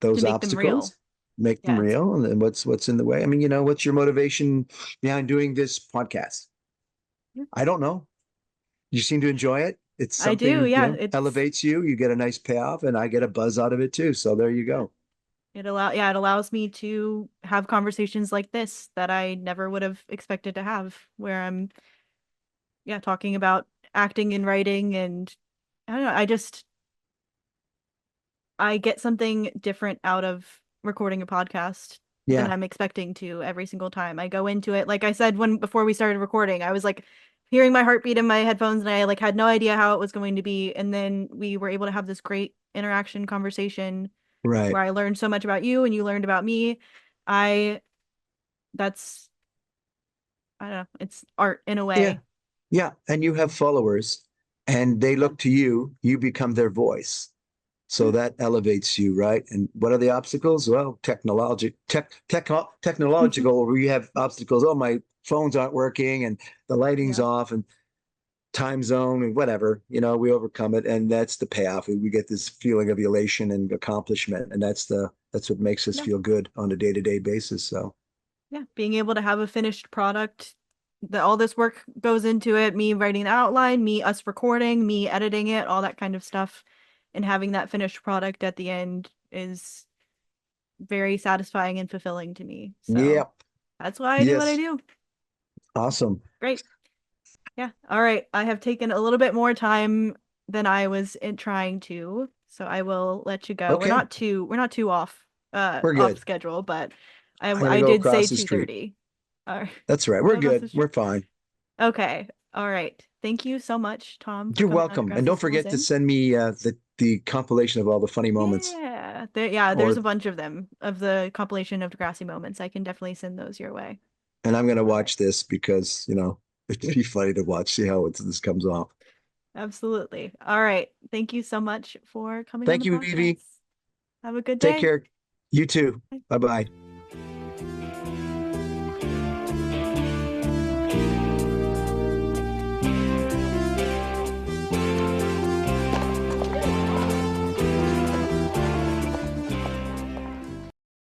To those make them real. obstacles, make them Yeah, it's real, and then what's in the way. I mean, what's your motivation behind doing this podcast? yeah. I don't know. You seem to enjoy it. It's I do. something, Yeah, it's elevates you. You get a nice payoff, and I get a buzz out of it too. So there you yeah. go. It allows me to have conversations like this that I never would have expected to have, where I'm yeah, talking about acting and writing and I don't know, I get something different out of recording a podcast than Yeah, I'm expecting to every single time. I go into it, like I said when before we started recording, I was like hearing my heartbeat in my headphones and I like had no idea how it was going to be. And then we were able to have this great interaction conversation right. where I learned so much about you and you learned about me. I that's I don't know, it's art in a Yeah, way. yeah. And you have followers, and they Yeah. look to you. You become their voice. So Yeah. that elevates you, right? And what are the obstacles? Well, technological, where you have obstacles. Oh, my phones aren't working and the lighting's Yeah. off and time zone and whatever. We overcome it, and that's the payoff. We get this feeling of elation and accomplishment, and that's what makes us Yeah. feel good on a day-to-day basis. So Yeah, being able to have a finished product that all this work goes into it, me writing the outline, me us recording, me editing it, all that kind of stuff, and having that finished product at the end is very satisfying and fulfilling to me. So yep, that's why I do what I yes, do. awesome. Great. Yeah. All right. I have taken a little bit more time than I was trying to, so I will let you go. Okay, We're not too we're off good. schedule, but I'm gonna I go did say across the street. 2:30. All right. That's right. We're Go across good. the street. We're fine. Okay. All right. Thank you so much, Tom, for You're coming on welcome. And Degrassi don't Schools forget to In. send me the compilation of all the funny moments. Yeah, there's Or a bunch of them of the compilation of Degrassi moments. I can definitely send those your way. and I'm gonna All right. watch this because it'd be funny to watch, see how this comes off. Absolutely. All right. Thank you so much for coming on Thank the you, podcast. Evie. Have a good Take day. care. You too. Bye bye.